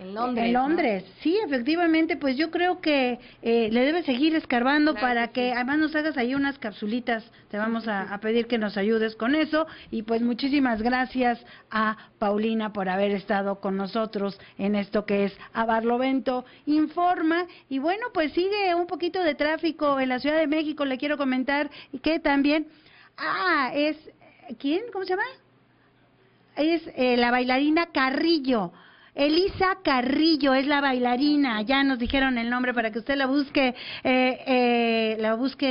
En Londres. En Londres, ¿no? Sí, efectivamente, pues yo creo que le debes seguir escarbando, claro, para que además nos hagas ahí unas capsulitas. Te vamos a pedir que nos ayudes con eso, y pues muchísimas gracias a Paulina por haber estado con nosotros en esto que es Abarlovento Informa. Y bueno, pues sigue un poquito de tráfico en la Ciudad de México, le quiero comentar que también, ¿quién? ¿Cómo se llama? Es la bailarina Carrillo. Elisa Carrillo es la bailarina, ya nos dijeron el nombre para que usted la busque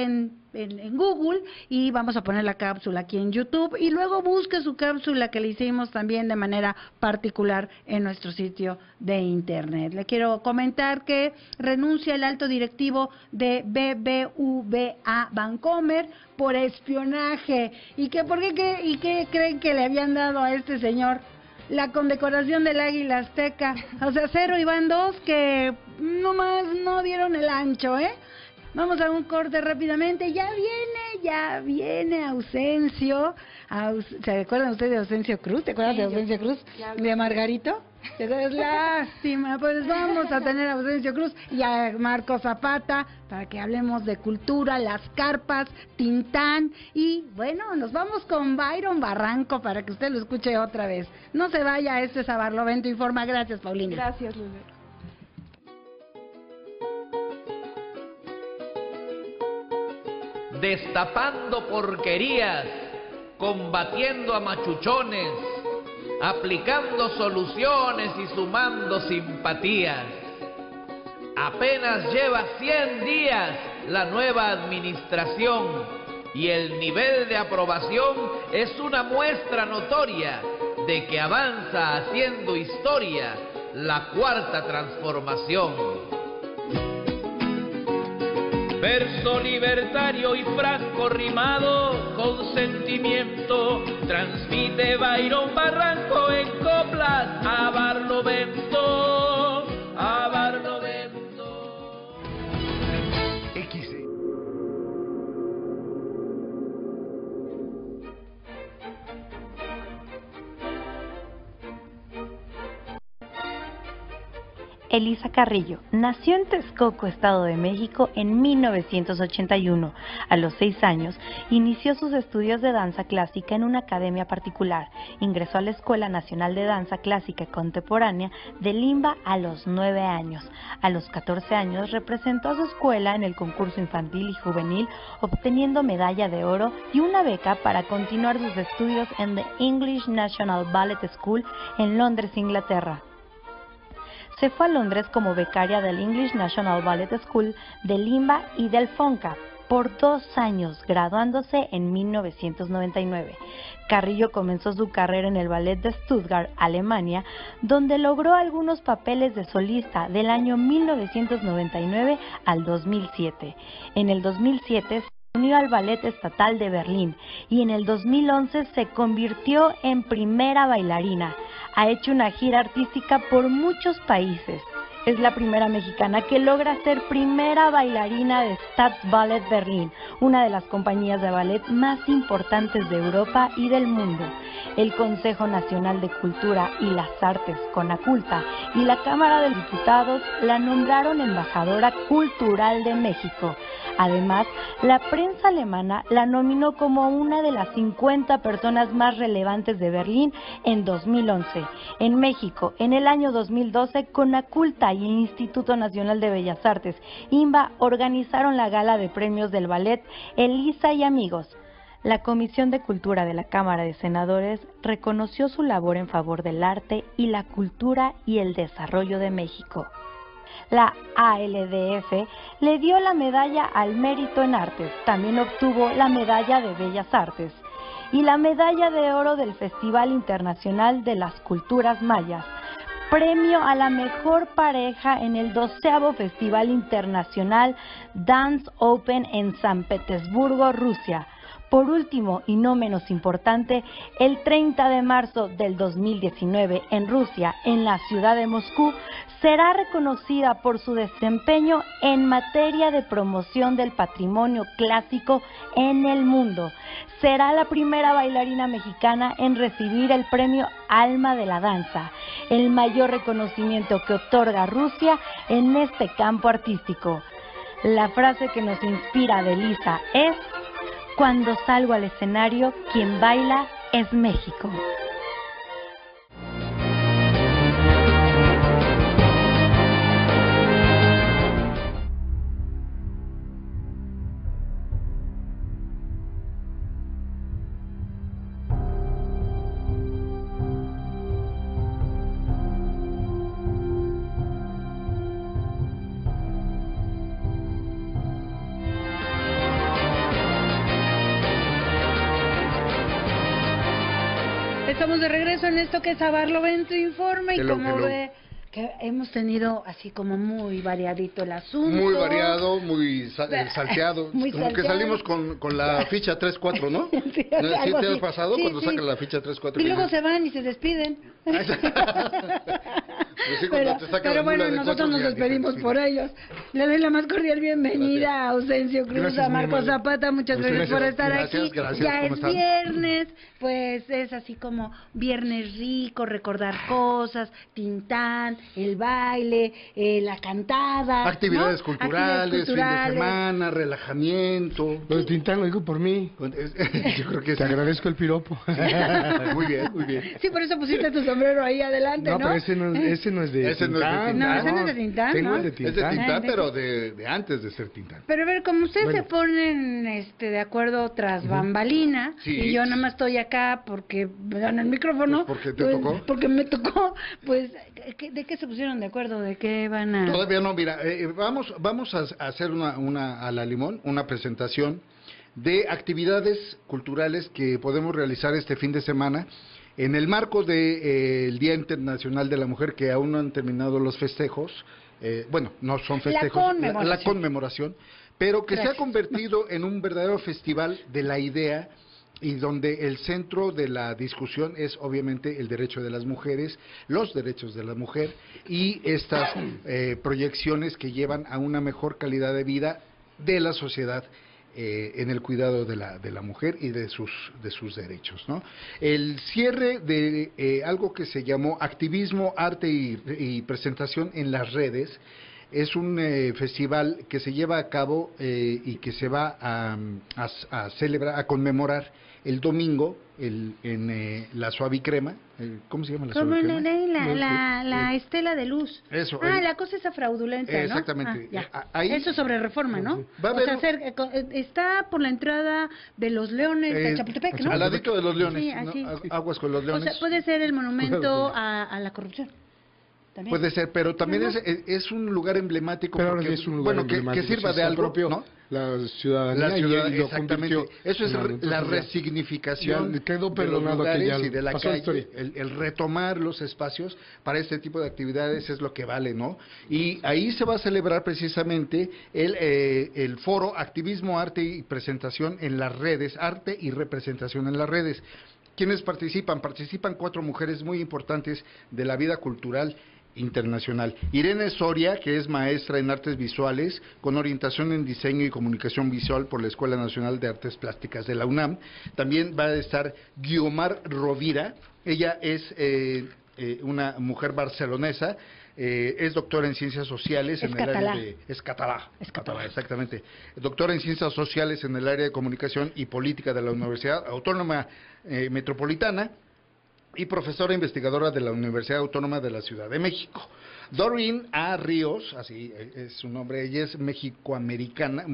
en Google, y vamos a poner la cápsula aquí en YouTube, y luego busque su cápsula que le hicimos también de manera particular en nuestro sitio de internet. Le quiero comentar que renuncia el alto directivo de BBVA Bancomer por espionaje. ¿Y qué creen que le habían dado a este señor? La condecoración del Águila Azteca. O sea, 0 y van 2 que nomás no dieron el ancho, ¿eh? Vamos a un corte rápidamente. Ya viene Ausencio. ¿Se acuerdan ustedes de Ausencio Cruz? ¿Te acuerdas de Ausencio Cruz? ¿De Margarito? Es lástima, pues vamos a tener a Ausencio Cruz y a Marco Zapata para que hablemos de cultura, las carpas, Tintán y bueno, nos vamos con Byron Barranco para que usted lo escuche otra vez. No se vaya, este es A Barlovento Informa. Gracias, Paulina. Gracias, Lulu. Destapando porquerías, combatiendo a machuchones, aplicando soluciones y sumando simpatías. Apenas lleva 100 días la nueva administración y el nivel de aprobación es una muestra notoria de que avanza haciendo historia la cuarta transformación. Verso libertario y franco rimado con sentimiento transmite Byron Barranco en coplas a Barlovento, a Barlovento. XD. Elisa Carrillo nació en Texcoco, Estado de México, en 1981. A los 6 años, inició sus estudios de danza clásica en una academia particular. Ingresó a la Escuela Nacional de Danza Clásica y Contemporánea de Limba a los 9 años. A los 14 años, representó a su escuela en el concurso infantil y juvenil, obteniendo medalla de oro y una beca para continuar sus estudios en The English National Ballet School en Londres, Inglaterra. Se fue a Londres como becaria del English National Ballet School de Limba y del FONCA por 2 años, graduándose en 1999. Carrillo comenzó su carrera en el Ballet de Stuttgart, Alemania, donde logró algunos papeles de solista del año 1999 al 2007. En el 2007 se unió al Ballet Estatal de Berlín y en el 2011 se convirtió en primera bailarina. Ha hecho una gira artística por muchos países. Es la primera mexicana que logra ser primera bailarina de Staatsballet Berlín, una de las compañías de ballet más importantes de Europa y del mundo. El Consejo Nacional de Cultura y las Artes, CONACULTA, y la Cámara de Diputados la nombraron embajadora cultural de México. Además, la prensa alemana la nominó como una de las 50 personas más relevantes de Berlín en 2011. En México, en el año 2012, CONACULTA y el Instituto Nacional de Bellas Artes, INBA, organizaron la gala de premios del ballet Elisa y Amigos. La Comisión de Cultura de la Cámara de Senadores reconoció su labor en favor del arte y la cultura y el desarrollo de México. La ALDF le dio la medalla al mérito en artes, también obtuvo la medalla de Bellas Artes y la medalla de oro del Festival Internacional de las Culturas Mayas, premio a la mejor pareja en el 12º Festival Internacional Dance Open en San Petersburgo, Rusia. Por último, y no menos importante, el 30 de marzo del 2019 en Rusia, en la ciudad de Moscú, será reconocida por su desempeño en materia de promoción del patrimonio clásico en el mundo. Será la primera bailarina mexicana en recibir el premio Alma de la Danza, el mayor reconocimiento que otorga Rusia en este campo artístico. La frase que nos inspira de Elisa es: cuando salgo al escenario, quien baila es México. Estamos de regreso en esto que es A Barlovento Informa y como ve, que hemos tenido así como muy variadito el asunto. Muy variado, muy salteado. Muy como salteado. que salimos con la ficha 3-4, ¿no? Sí, ¿Sí algo te ha así. pasado Sí, cuando sí. sacan la ficha 3-4? Y luego se van y se despiden. Pues sí, cuando te sacan Pero la bueno, mula de nosotros cuatro, nos ya despedimos dices, por ellos. Le doy la más cordial bienvenida a Ausencio Cruz, Gracias, a muy Marco amable. Zapata. Muchas gracias por estar Gracias, aquí. gracias, Ya ¿cómo es están? viernes, pues es así como viernes rico, recordar cosas, Tintán, el baile, la cantada. Actividades ¿no? culturales, fin de semana, relajamiento. Lo de Tintán lo digo por mí. Yo creo que Te agradezco el piropo. Muy bien, muy bien. Sí, por eso pusiste tu sombrero ahí adelante, ¿no? No, pero ese no es de Ese no es de Tintán. Tintán. No, ese no es de Tintán, Tengo ¿no? el de Es de Tintán. Tintán, pero de antes de ser Tintán. Pero a ver, como ustedes Bueno. se ponen de acuerdo tras bambalina, Sí. y yo nada más estoy acá porque me dan el micrófono. Pues porque te tocó. Porque me tocó, pues, ¿de qué se pusieron de acuerdo? ¿De qué van a...? Todavía no, mira, vamos a hacer a la limón, una presentación de actividades culturales que podemos realizar este fin de semana en el marco del Día Internacional de la Mujer, que aún no han terminado los festejos. Bueno, no son festejos, la conmemoración, pero que se ha convertido en un verdadero festival de la idea, y donde el centro de la discusión es obviamente el derecho de las mujeres, los derechos de la mujer y estas proyecciones que llevan a una mejor calidad de vida de la sociedad en el cuidado de la mujer y de sus derechos, ¿no? El cierre de algo que se llamó Activismo, Arte y Presentación en las Redes es un festival que se lleva a cabo y que se va a celebrar, a conmemorar el domingo en la Suavicrema. ¿Cómo se llama la Como Suavicrema? la estela de luz. Eso. La cosa esa fraudulenta, ¿no? Exactamente. Ya. Ahí, Eso sobre Reforma, ¿no? Va a haber está por la entrada de los Leones de Chapultepec, ¿no? Al ladito de los Leones, Sí, ¿no? así. Aguas con los Leones. O sea, puede ser el monumento a la corrupción. También. Puede ser, pero también es un lugar emblemático, pero porque, ahora sí es un lugar que sirva sí, de está algo, propio, ¿no? La ciudadanía, y lo exactamente. convirtió Eso es en la resignificación ya quedó de los perdonado lugares aquella, y de la pasó la calle. historia. El retomar los espacios para este tipo de actividades es lo que vale, ¿no? Y ahí se va a celebrar precisamente el foro Activismo, Arte y Presentación en las Redes, Arte y Representación en las Redes. ¿Quiénes participan? Participan 4 mujeres muy importantes de la vida cultural internacional. Irene Soria, que es maestra en artes visuales con orientación en diseño y comunicación visual por la Escuela Nacional de Artes Plásticas de la UNAM. También va a estar Guiomar Rovira. Ella es una mujer barcelonesa. Es doctora en Ciencias Sociales en el área de... Es catalá, exactamente. Doctora en Ciencias Sociales en el área de Comunicación y Política de la Universidad Autónoma Metropolitana y profesora investigadora de la Universidad Autónoma de la Ciudad de México. Doreen A. Ríos, así es su nombre, ella es México-norteamericana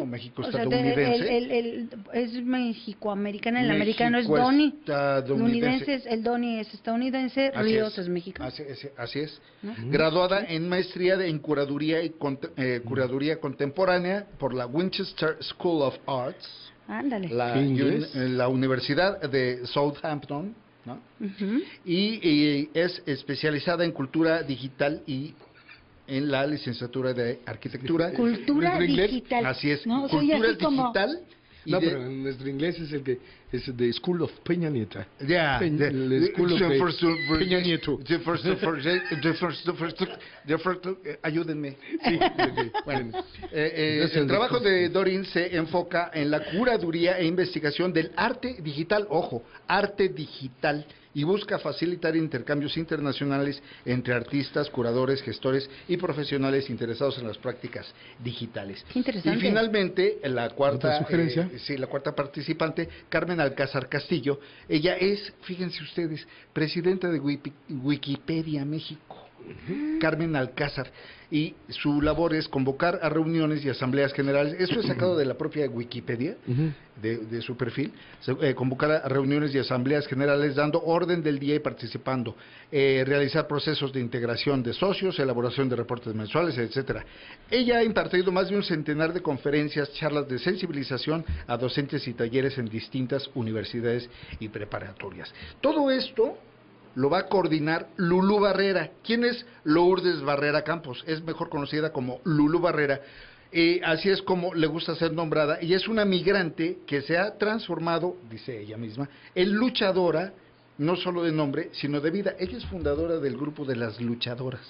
o México-estadounidense. Es México-americana, el americano es Donnie. Estadounidense, el Donnie es estadounidense, Ríos es mexicano. Así es. Graduada en maestría en curaduría y curaduría contemporánea por la Winchester School of Arts. Ándale. La Universidad de Southampton, ¿no? Y es especializada en cultura digital y en la licenciatura de arquitectura. Cultura digital. Así es, ¿no? cultura digital. No, pero en nuestro inglés es el que es the School of Peña Nieto. Yeah, the School of Peña Nieto. Ayúdenme. Sí, bueno. El trabajo de Doreen se enfoca en la curaduría e investigación del arte digital, ojo, arte digital, y busca facilitar intercambios internacionales entre artistas, curadores, gestores y profesionales interesados en las prácticas digitales. Interesante. Y finalmente, la cuarta sugerencia. La cuarta participante, Carmen Alcázar Castillo. Ella es, fíjense ustedes, presidenta de Wikipedia México. Carmen Alcázar, y su labor es convocar a reuniones y asambleas generales. Esto es sacado de la propia Wikipedia, de su perfil. Convocar a reuniones y asambleas generales dando orden del día y participando, realizar procesos de integración de socios, elaboración de reportes mensuales, etcétera. Ella ha impartido más de un centenar de conferencias, charlas de sensibilización a docentes y talleres en distintas universidades y preparatorias. Todo esto lo va a coordinar Lulú Barrera. ¿Quién es Lourdes Barrera Campos? Es mejor conocida como Lulú Barrera. Así es como le gusta ser nombrada. Y es una migrante que se ha transformado, dice ella misma, en luchadora, no solo de nombre, sino de vida. Ella es fundadora del grupo de las luchadoras,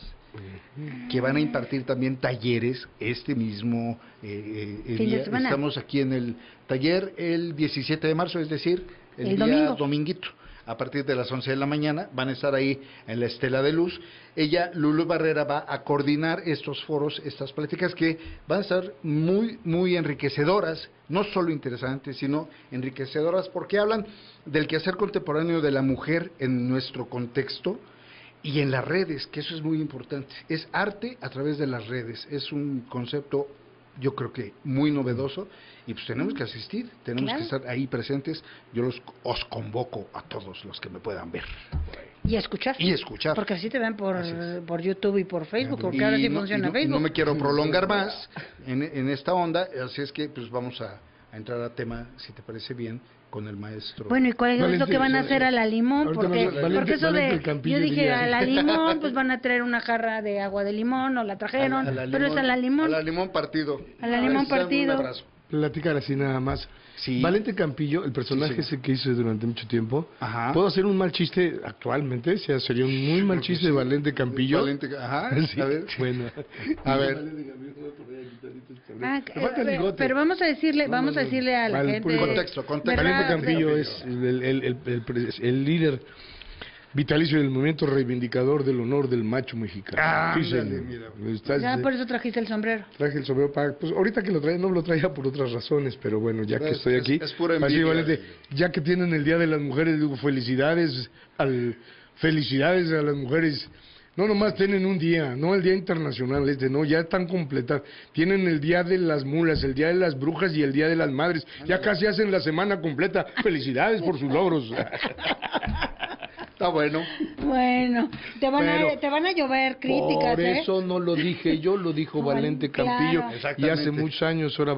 que van a impartir también talleres este mismo día. Estamos aquí en el taller el 17 de marzo, es decir, el día dominguito. A partir de las 11 de la mañana van a estar ahí en la Estela de Luz. Ella, Lulú Barrera, va a coordinar estos foros, estas pláticas que van a estar muy, muy enriquecedoras, no solo interesantes, sino enriquecedoras porque hablan del quehacer contemporáneo de la mujer en nuestro contexto y en las redes, que eso es muy importante. Es arte a través de las redes, es un concepto, yo creo que muy novedoso, y pues tenemos que asistir, tenemos que estar ahí presentes. Yo os convoco a todos los que me puedan ver. Y escuchar. Y escuchar. Porque así te ven por YouTube y por Facebook, porque ahora sí funciona Facebook. No me quiero prolongar más en esta onda, así es que pues vamos a entrar a tema, si te parece bien, con el maestro. Bueno, ¿y cuál es lo que van a hacer a la Limón? Porque eso de, yo dije, a la Limón, pues van a traer una jarra de agua de limón, o la trajeron, pero es a la Limón. A la Limón partido. A la Limón partido. Un abrazo. Platicar así nada más. Sí. Valente Campillo, el personaje ese que hice durante mucho tiempo, ¿puedo hacer un mal chiste actualmente? O sea, sería un muy mal chiste de Valente Campillo. Sí. A ver. Bueno, a ver. Pero vamos a decirle a la gente. Contexto. Valente Campillo es el líder vitalicio del movimiento reivindicador del honor del macho mexicano. Ya por eso trajiste el sombrero. Traje el sombrero para, pues ahorita que lo traía, no lo traía por otras razones, pero bueno, ya que estoy aquí, es pura envidia. así, Valente, ya que tienen el Día de las Mujeres, digo felicidades a las mujeres. No nomás tienen un día, no el Día Internacional no, ya están completados. Tienen el Día de las Mulas, el Día de las Brujas y el Día de las Madres. Ya casi hacen la semana completa. Felicidades por sus logros. Está bueno. Bueno, te van a llover críticas. Por eso no lo dije yo, lo dijo Valente Campillo. Exactamente. Y hace muchos años ahora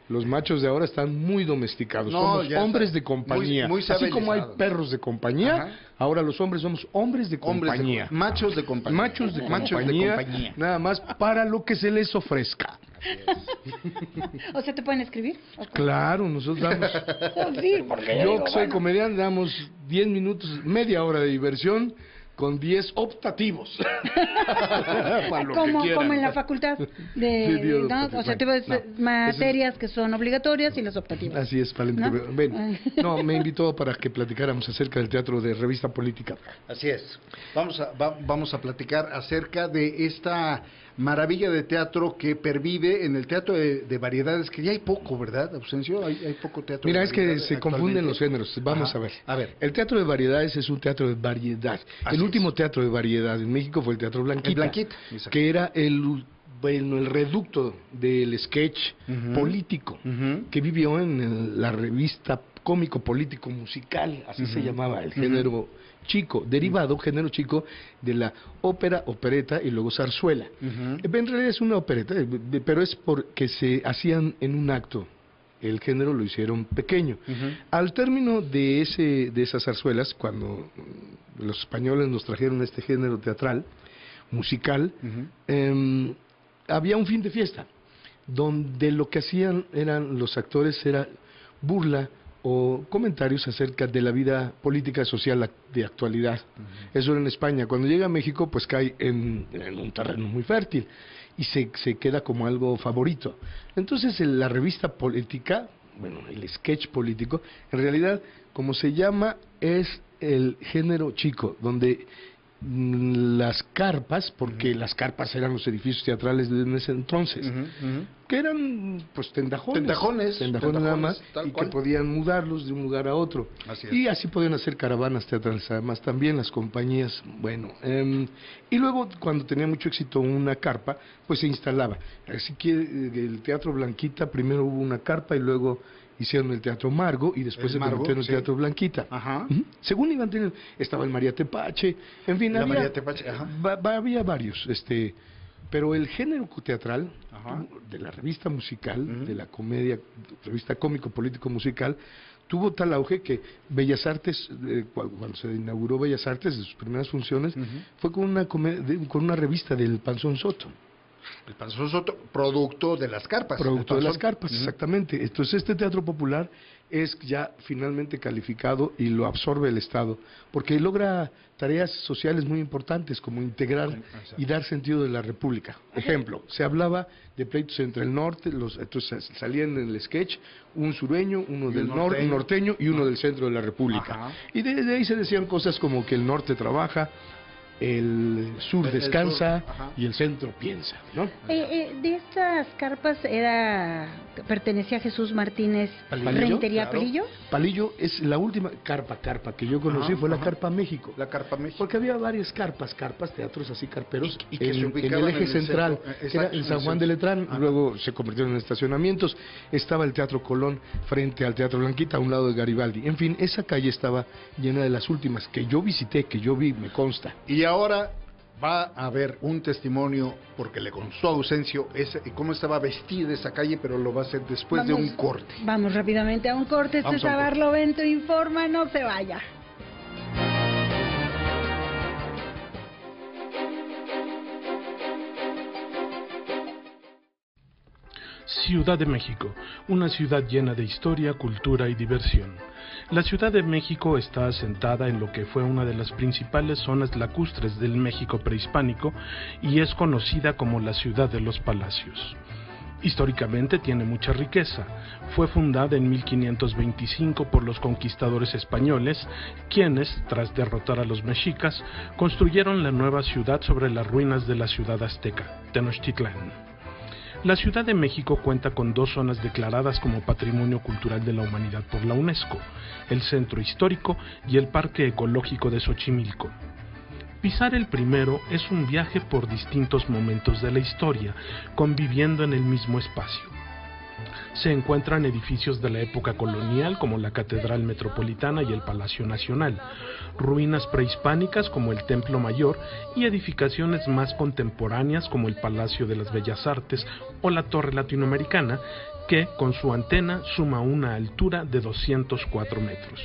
los machos de ahora están muy domesticados. Somos hombres de compañía. Muy así como hay perros de compañía, ahora los hombres somos hombres de compañía. Machos de compañía. Machos de compañía. Nada más para lo que se les ofrezca. O sea, ¿te pueden escribir? Claro, nosotros damos. Sí, porque yo que soy comediante, damos 10 minutos, media hora de diversión con 10 optativos. Como en la facultad ¿no? O sea, materias que son obligatorias y las optativas. Así es, Valente. ¿No? Bueno, no, me invitó para que platicáramos acerca del teatro de Revista Política. Así es. Vamos a platicar acerca de esta maravilla de teatro que pervive en el teatro de variedades, que ya hay poco, ¿verdad, Ausencio? Hay poco teatro. Mira, es que se confunden los géneros. Vamos a ver. El teatro de variedades es un teatro de variedad. El último teatro de variedad en México fue el Teatro Blanquita, que era el reducto del sketch político, que vivió en la revista cómico político musical, así se llamaba el género chico, derivado, género chico, de la ópera, opereta y luego zarzuela. En realidad es una opereta, pero es porque se hacían en un acto. El género lo hicieron pequeño. Al término de esas zarzuelas, cuando los españoles nos trajeron este género teatral, musical, había un fin de fiesta, donde lo que hacían los actores era burla o comentarios acerca de la vida política y social de actualidad. Eso era en España. Cuando llega a México, pues cae en un terreno muy fértil y se queda como algo favorito. Entonces la revista política, el sketch político, en realidad, como se llama, es el género chico, donde las carpas, porque las carpas eran los edificios teatrales de ese entonces, que eran pues tendajones nada más, y que podían mudarlos de un lugar a otro, y así podían hacer caravanas teatrales, además también las compañías, y luego cuando tenía mucho éxito una carpa, pues se instalaba. Así que el Teatro Blanquita, primero hubo una carpa y luego hicieron el Teatro Margo y después se convirtió en el Teatro Blanquita. Según iban teniendo, estaba el María Tepache, en fin, había varios. Pero el género teatral, de la revista musical, de la comedia, revista cómico-político-musical, tuvo tal auge que Bellas Artes, cuando se inauguró Bellas Artes, de sus primeras funciones, fue con una revista del Panzón Soto. El Panzón Soto, producto de las carpas. Producto de las carpas, exactamente. Entonces este teatro popular es ya finalmente calificado y lo absorbe el Estado, porque logra tareas sociales muy importantes como integrar y dar sentido de la República. Ejemplo, se hablaba de pleitos entre el norte, entonces salían en el sketch un sureño, uno del norte, un norteño y uno del centro de la República. Y de ahí se decían cosas como que el norte trabaja, el sur descansa y el centro piensa, ¿no? De estas carpas pertenecía a Jesús Martínez Rentería Palillo. Palillo es la última carpa que yo conocí, fue la Carpa México. La Carpa México. Porque había varias carpas, teatros así carperos, y que se en ubicaban el eje central, que era en San Juan de Letrán, luego se convirtieron en estacionamientos. Estaba el Teatro Colón frente al Teatro Blanquita, a un lado de Garibaldi. En fin, esa calle estaba llena de las últimas que yo visité, que yo vi, me consta. Y ahora va a haber un testimonio, porque le constó a Ausencio cómo estaba vestida esa calle, pero lo va a hacer después de un corte. Vamos rápidamente a un corte. Este es Barlovento Informa, no se vaya. Ciudad de México, una ciudad llena de historia, cultura y diversión. La Ciudad de México está asentada en lo que fue una de las principales zonas lacustres del México prehispánico y es conocida como la Ciudad de los Palacios. Históricamente tiene mucha riqueza. Fue fundada en 1525 por los conquistadores españoles, quienes, tras derrotar a los mexicas, construyeron la nueva ciudad sobre las ruinas de la ciudad azteca, Tenochtitlán. La Ciudad de México cuenta con dos zonas declaradas como Patrimonio Cultural de la Humanidad por la UNESCO, el Centro Histórico y el Parque Ecológico de Xochimilco. Pisar el primero es un viaje por distintos momentos de la historia, conviviendo en el mismo espacio. Se encuentran edificios de la época colonial como la Catedral Metropolitana y el Palacio Nacional, ruinas prehispánicas como el Templo Mayor y edificaciones más contemporáneas como el Palacio de las Bellas Artes o la Torre Latinoamericana, que con su antena suma una altura de 204 metros.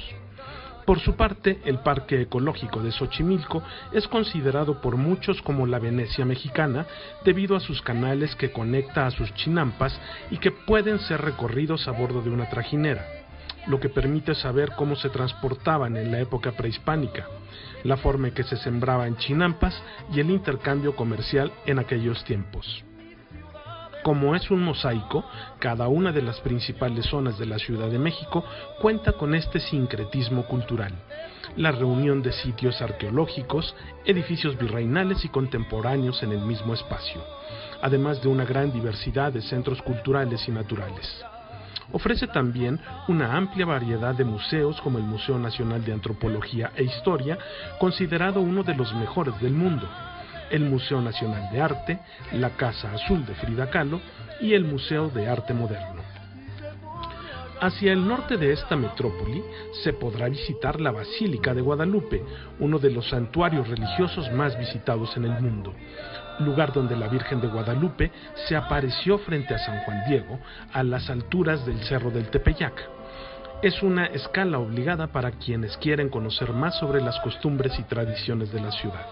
Por su parte, el Parque Ecológico de Xochimilco es considerado por muchos como la Venecia mexicana debido a sus canales que conecta a sus chinampas y que pueden ser recorridos a bordo de una trajinera, lo que permite saber cómo se transportaban en la época prehispánica, la forma en que se sembraba en chinampas y el intercambio comercial en aquellos tiempos. Como es un mosaico, cada una de las principales zonas de la Ciudad de México cuenta con este sincretismo cultural, la reunión de sitios arqueológicos, edificios virreinales y contemporáneos en el mismo espacio, además de una gran diversidad de centros culturales y naturales. Ofrece también una amplia variedad de museos como el Museo Nacional de Antropología e Historia, considerado uno de los mejores del mundo, el Museo Nacional de Arte, la Casa Azul de Frida Kahlo y el Museo de Arte Moderno. Hacia el norte de esta metrópoli se podrá visitar la Basílica de Guadalupe, uno de los santuarios religiosos más visitados en el mundo, lugar donde la Virgen de Guadalupe se apareció frente a San Juan Diego a las alturas del Cerro del Tepeyac. Es una escala obligada para quienes quieren conocer más sobre las costumbres y tradiciones de la ciudad.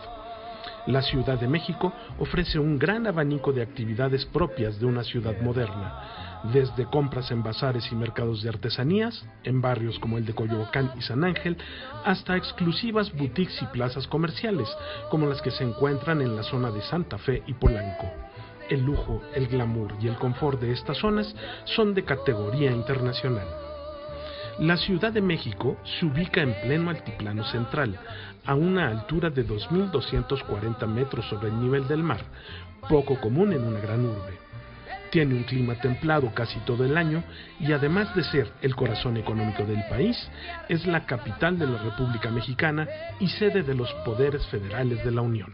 La Ciudad de México ofrece un gran abanico de actividades propias de una ciudad moderna, desde compras en bazares y mercados de artesanías, en barrios como el de Coyoacán y San Ángel, hasta exclusivas boutiques y plazas comerciales, como las que se encuentran en la zona de Santa Fe y Polanco. El lujo, el glamour y el confort de estas zonas son de categoría internacional. La Ciudad de México se ubica en pleno altiplano central, a una altura de 2.240 metros sobre el nivel del mar, poco común en una gran urbe. Tiene un clima templado casi todo el año y además de ser el corazón económico del país, es la capital de la República Mexicana y sede de los poderes federales de la Unión.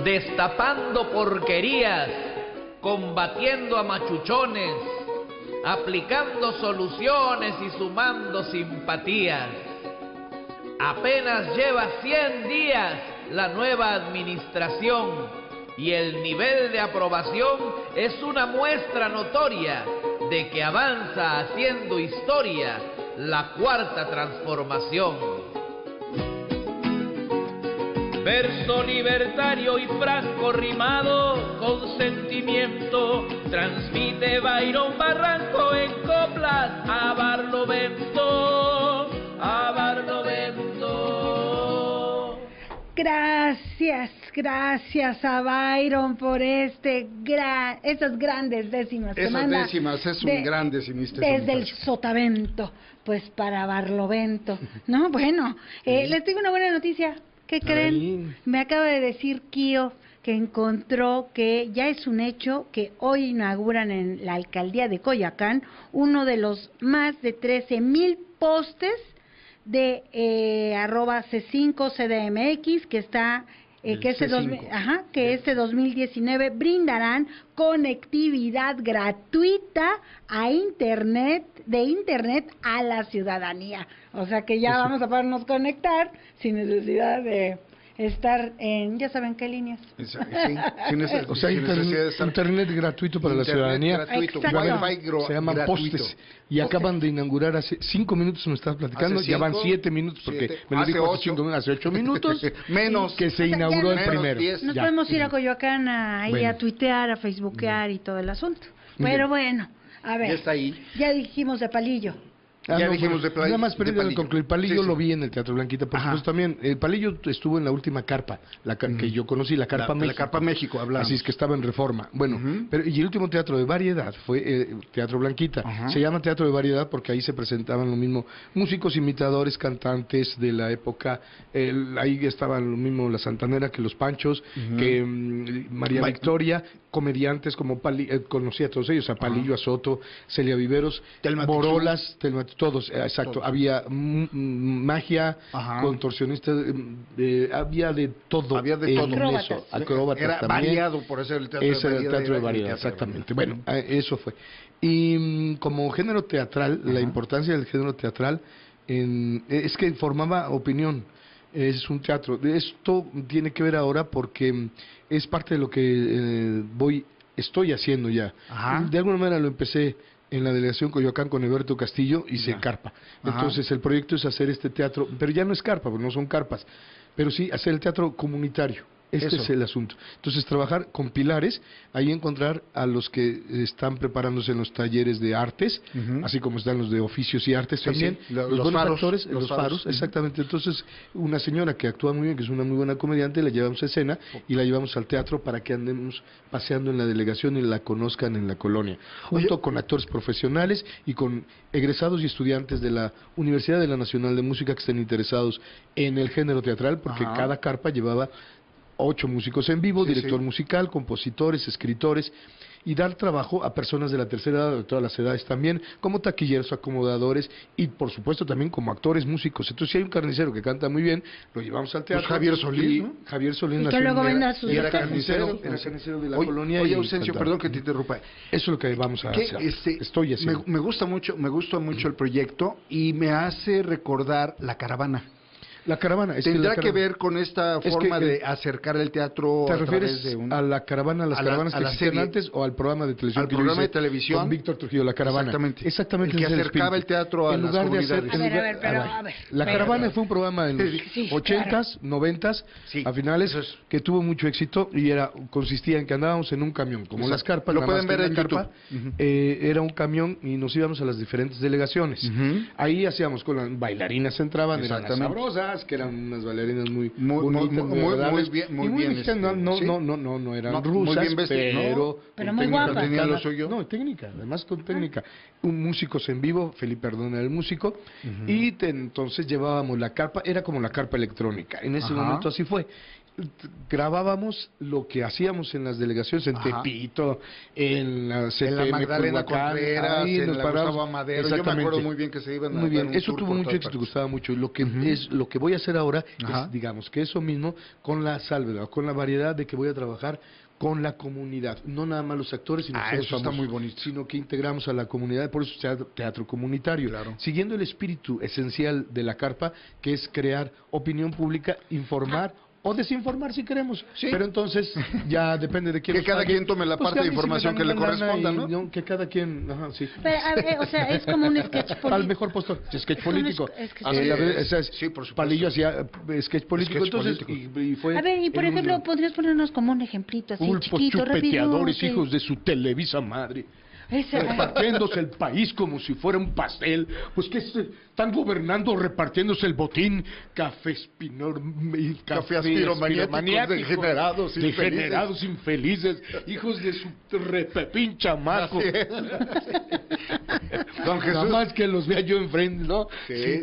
destapando porquerías, combatiendo a machuchones, aplicando soluciones y sumando simpatías. Apenas lleva 100 días la nueva administración y el nivel de aprobación es una muestra notoria de que avanza haciendo historia la cuarta transformación. Verso libertario y franco rimado con sentimiento transmite Byron Barranco en coplas a Barlovento, a Barlovento. Gracias a Byron por esas grandes décimas. Esas décimas, es un gran decimista. Desde el Sotavento, pues para Barlovento, ¿no? Bueno, les tengo una buena noticia. ¿Qué creen? Me acaba de decir Kio que encontró que ya es un hecho que hoy inauguran en la alcaldía de Coyoacán uno de los más de 13,000 postes de @C5CDMX que está que este 2019 brindarán conectividad gratuita a internet a la ciudadanía. O sea que ya vamos a podernos conectar sin necesidad de estar en, ya saben qué líneas. Sí, o sea, internet gratuito para la ciudadanía. Gratuito, se llaman postes. Y acaban de inaugurar hace 5 minutos, me estás platicando, ya van 7 minutos, porque me lo dijo hace 8 minutos, menos que se inauguró el primero. Nos podemos ir a Coyoacán a tuitear, a facebookear y todo el asunto. Pero bueno, a ver, ya está ahí. Ya dijimos de Palillo. Dijimos de Palillo. Nada más perdido con el Palillo lo vi en el Teatro Blanquita, por supuesto también. El Palillo estuvo en la última carpa, que yo conocí, la Carpa México. La Carpa México, hablamos. Así es que estaba en Reforma. Bueno, y el último teatro de variedad fue Teatro Blanquita. Se llama Teatro de Variedad porque ahí se presentaban lo mismo músicos, imitadores, cantantes de la época. Ahí estaban lo mismo la Santanera que los Panchos, que María Victoria, comediantes como conocí a todos ellos, a Palillo, a Soto, Celia Viveros, Borolas, todos, exacto. Había magia, contorsionistas, había de todo. Acróbatas era también. Variado, por eso el teatro Ese era el teatro de variedad, exactamente. Bueno, eso fue. Y como género teatral, la importancia del género teatral es que formaba opinión. Es un teatro. Esto tiene que ver ahora porque es parte de lo que estoy haciendo ya. De alguna manera lo empecé en la delegación Coyoacán con Eberto Castillo y se carpa. Entonces el proyecto es hacer este teatro, pero ya no es carpa, porque no son carpas, pero sí hacer el teatro comunitario. Este es el asunto. Entonces, trabajar con pilares, ahí encontrar a los que están preparándose en los talleres de artes, así como están los de oficios y artes también, los buenos actores, los faros, exactamente. Entonces, una señora que actúa muy bien, que es una muy buena comediante, la llevamos a escena y la llevamos al teatro para que andemos paseando en la delegación y la conozcan en la colonia, junto con actores profesionales y con egresados y estudiantes de la Universidad de la Nacional de Música que estén interesados en el género teatral, porque cada carpa llevaba 8 músicos en vivo, director musical, compositores, escritores, y dar trabajo a personas de la tercera edad, de todas las edades también, como taquilleros, acomodadores, y por supuesto también como actores músicos. Entonces, si hay un carnicero que canta muy bien, lo llevamos al teatro. Pues Javier Solís, ¿no? Javier Solís. Y que luego venda sus... Era carnicero de la colonia. Oye, Ausencio, perdón que te interrumpa. Eso es lo que vamos a hacer. Estoy haciendo. Me gusta mucho el proyecto y me hace recordar La Caravana. La caravana. ¿Tendrá que ver con esta forma de acercar el teatro? ¿Te refieres a la caravana, a las caravanas que existían antes o al programa de televisión? Al programa de televisión. Con Víctor Trujillo, La Caravana. Exactamente. El que acercaba el teatro a las comunidades. La Caravana fue un programa en los 80s, 90s, a finales, que tuvo mucho éxito y consistía en que andábamos en un camión, como las carpas. Lo pueden ver en YouTube. Era un camión y nos íbamos a las diferentes delegaciones. Ahí hacíamos con las bailarinas, entraban, eran las sabrosas, que eran unas bailarinas muy bonitas, muy bien no eran rusas, pero muy guapas. No, técnica, además con técnica. Un músicos en vivo, Felipe Ardón era el músico, y entonces llevábamos la carpa, era como la carpa electrónica. En ese momento así fue. grabábamos lo que hacíamos en las delegaciones, en Tepito, en la CTM, en la Magdalena Culhuacán, Contreras, ahí en nos la parábamos. Gustavo Amadero. Yo me acuerdo muy bien que se iban a Muy bien, dar un eso tour tuvo por mucho todas éxito, partes. gustaba mucho. Lo que es lo que voy a hacer ahora es, digamos, que eso mismo con la salvedad, con la variedad de que voy a trabajar con la comunidad, no nada más los actores, sino eso está famosos, muy bonito. sino que integramos a la comunidad, por eso es teatro comunitario, siguiendo el espíritu esencial de la carpa, que es crear opinión pública, informar o desinformar si queremos, pero entonces ya depende de quién que nos cada pague. quien tome la Pues parte que a de mí sí me información dan que le una lana corresponda, ¿no? Que cada quien, sí. Pero, o sea, es como un sketch político. Al mejor postor, sketch político. Sí, por supuesto. Palillo hacía sketch político, Sketch entonces político. Y fue A ver, y por el ejemplo, único. podrías ponernos como un ejemplito así, Pulpos chiquito, chupeteadores, rápido. hijos de su Televisa madre. Ese- Repartiéndose el país como si fuera un pastel. Pues que están gobernando repartiéndose el botín. Café aspiromaníacos, degenerados infelices, hijos de su repepín chamaco. Don Jesús. Nada más que los vea yo enfrente, ¿no? Sí.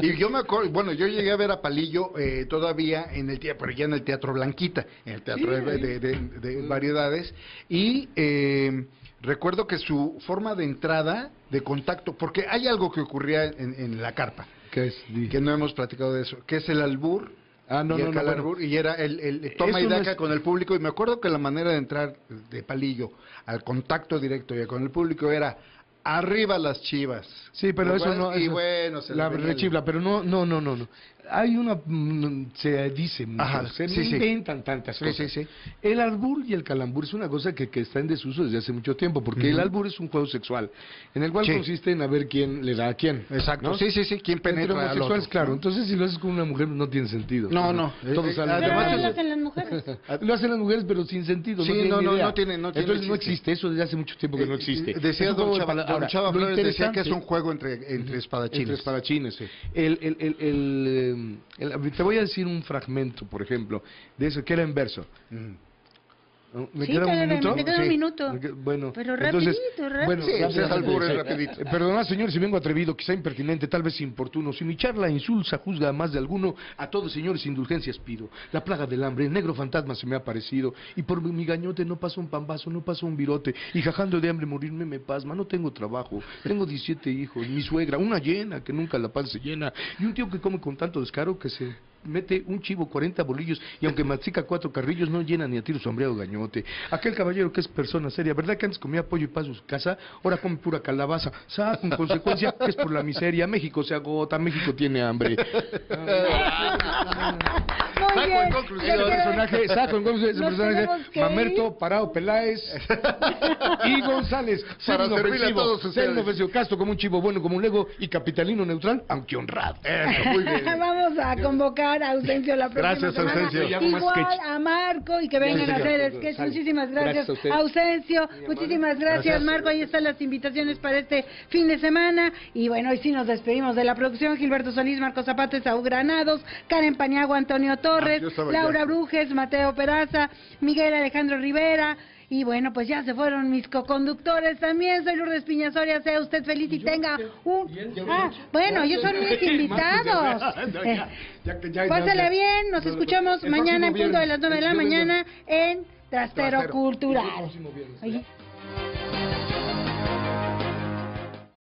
Y yo me acuerdo, bueno, yo llegué a ver a Palillo todavía en el teatro, pero ya en el Teatro Blanquita, en el Teatro de Variedades, y recuerdo que su forma de entrada, de contacto, porque hay algo que ocurría en la carpa, que no hemos platicado de eso, que es el albur. No, y el no, calarbur, bueno. y era el toma y Eso no daca es- con el público, y me acuerdo que la manera de entrar de Palillo al contacto directo y con el público era arriba las Chivas. Sí, pero eso no... Y eso- bueno, se la le venía el- rechifla, pero no. Hay una... se dice mucho, Ajá, se sí. inventan tantas Sí, cosas. sí. El albur y el calambur es una cosa que está en desuso desde hace mucho tiempo, porque el albur es un juego sexual, en el cual Sí. consiste en a ver quién le da a quién. Exacto, ¿no? sí, quién penetra Entre al homosexuales, otro, claro, ¿no? entonces si lo haces con una mujer no tiene sentido. No. Todos salen Pero además eso lo es- hacen las mujeres. Lo hacen las mujeres, pero sin sentido. Sí, no, tienen no, idea. no tiene Entonces no chiste. existe, eso desde hace mucho tiempo que no existe. Decía Es un juego don de Chava, palabras. don Chava Ahora, lo Flores, decía que es interesante- un juego entre espadachines. Entre espadachines, sí. Te voy a decir un fragmento, por ejemplo, de eso, que era en verso. ¿Me Sí, queda un te minuto? queda un minuto. Bueno, Pero entonces, rapidito. bueno, Sí, rápido, es albur, es rápido. rapidito. Perdonad, señor, si vengo atrevido, quizá impertinente, tal vez importuno. Si mi charla insulsa, juzga a más de alguno, a todos, señores, indulgencias pido. La plaga del hambre, el negro fantasma se me ha aparecido, y por mi gañote no pasa un pambazo, no pasa un virote, y jajando de hambre morirme me pasma, no tengo trabajo, tengo 17 hijos, mi suegra, una llena, que nunca la panza se llena, y un tío que come con tanto descaro que se mete un chivo, 40 bolillos, y aunque mastica 4 carrillos, no llena ni a tiro sombreado gañote. Aquel caballero que es persona seria, ¿verdad que antes comía pollo y paso a su casa? Ahora come pura calabaza. ¿Sabe con consecuencia que es por la miseria? México se agota, México tiene hambre. Muy bien. Saco en conclusión ese Nos personaje, tenemos que Mamerto, Parado, Peláez y González. Para Ser servirle a inofensivo, todos ser ustedes. inofensivo, casto como un chivo, bueno como un lego y capitalino neutral, aunque honrado. Muy bien. Vamos a convocar a Ausencio la próxima Gracias, semana. Ausencio. Ya hago más Igual sketch. a Marco y que vengan a hacer sketch. Sale. Muchísimas Gracias gracias, a usted. Ausencio. Muchísimas gracias, Marco. Ahí están las invitaciones para este fin de semana. Y bueno, hoy sí nos despedimos de la producción. Gilberto Solís, Marco Zapata, Esaú Granados, Karen Paniagua, Antonio Torres, yo estaba Laura ya. Brujes, Mateo Peraza, Miguel Alejandro Rivera. Y bueno, pues ya se fueron mis coconductores también. Soy Lourdes Piñasoria. Sea usted feliz y tenga un... bueno, ellos son mis invitados. Pásale bien. Nos escuchamos el mañana en próximo punto de las 9 de la viernes. mañana en Trastero Trastero. Cultural. El próximo viernes. Oye,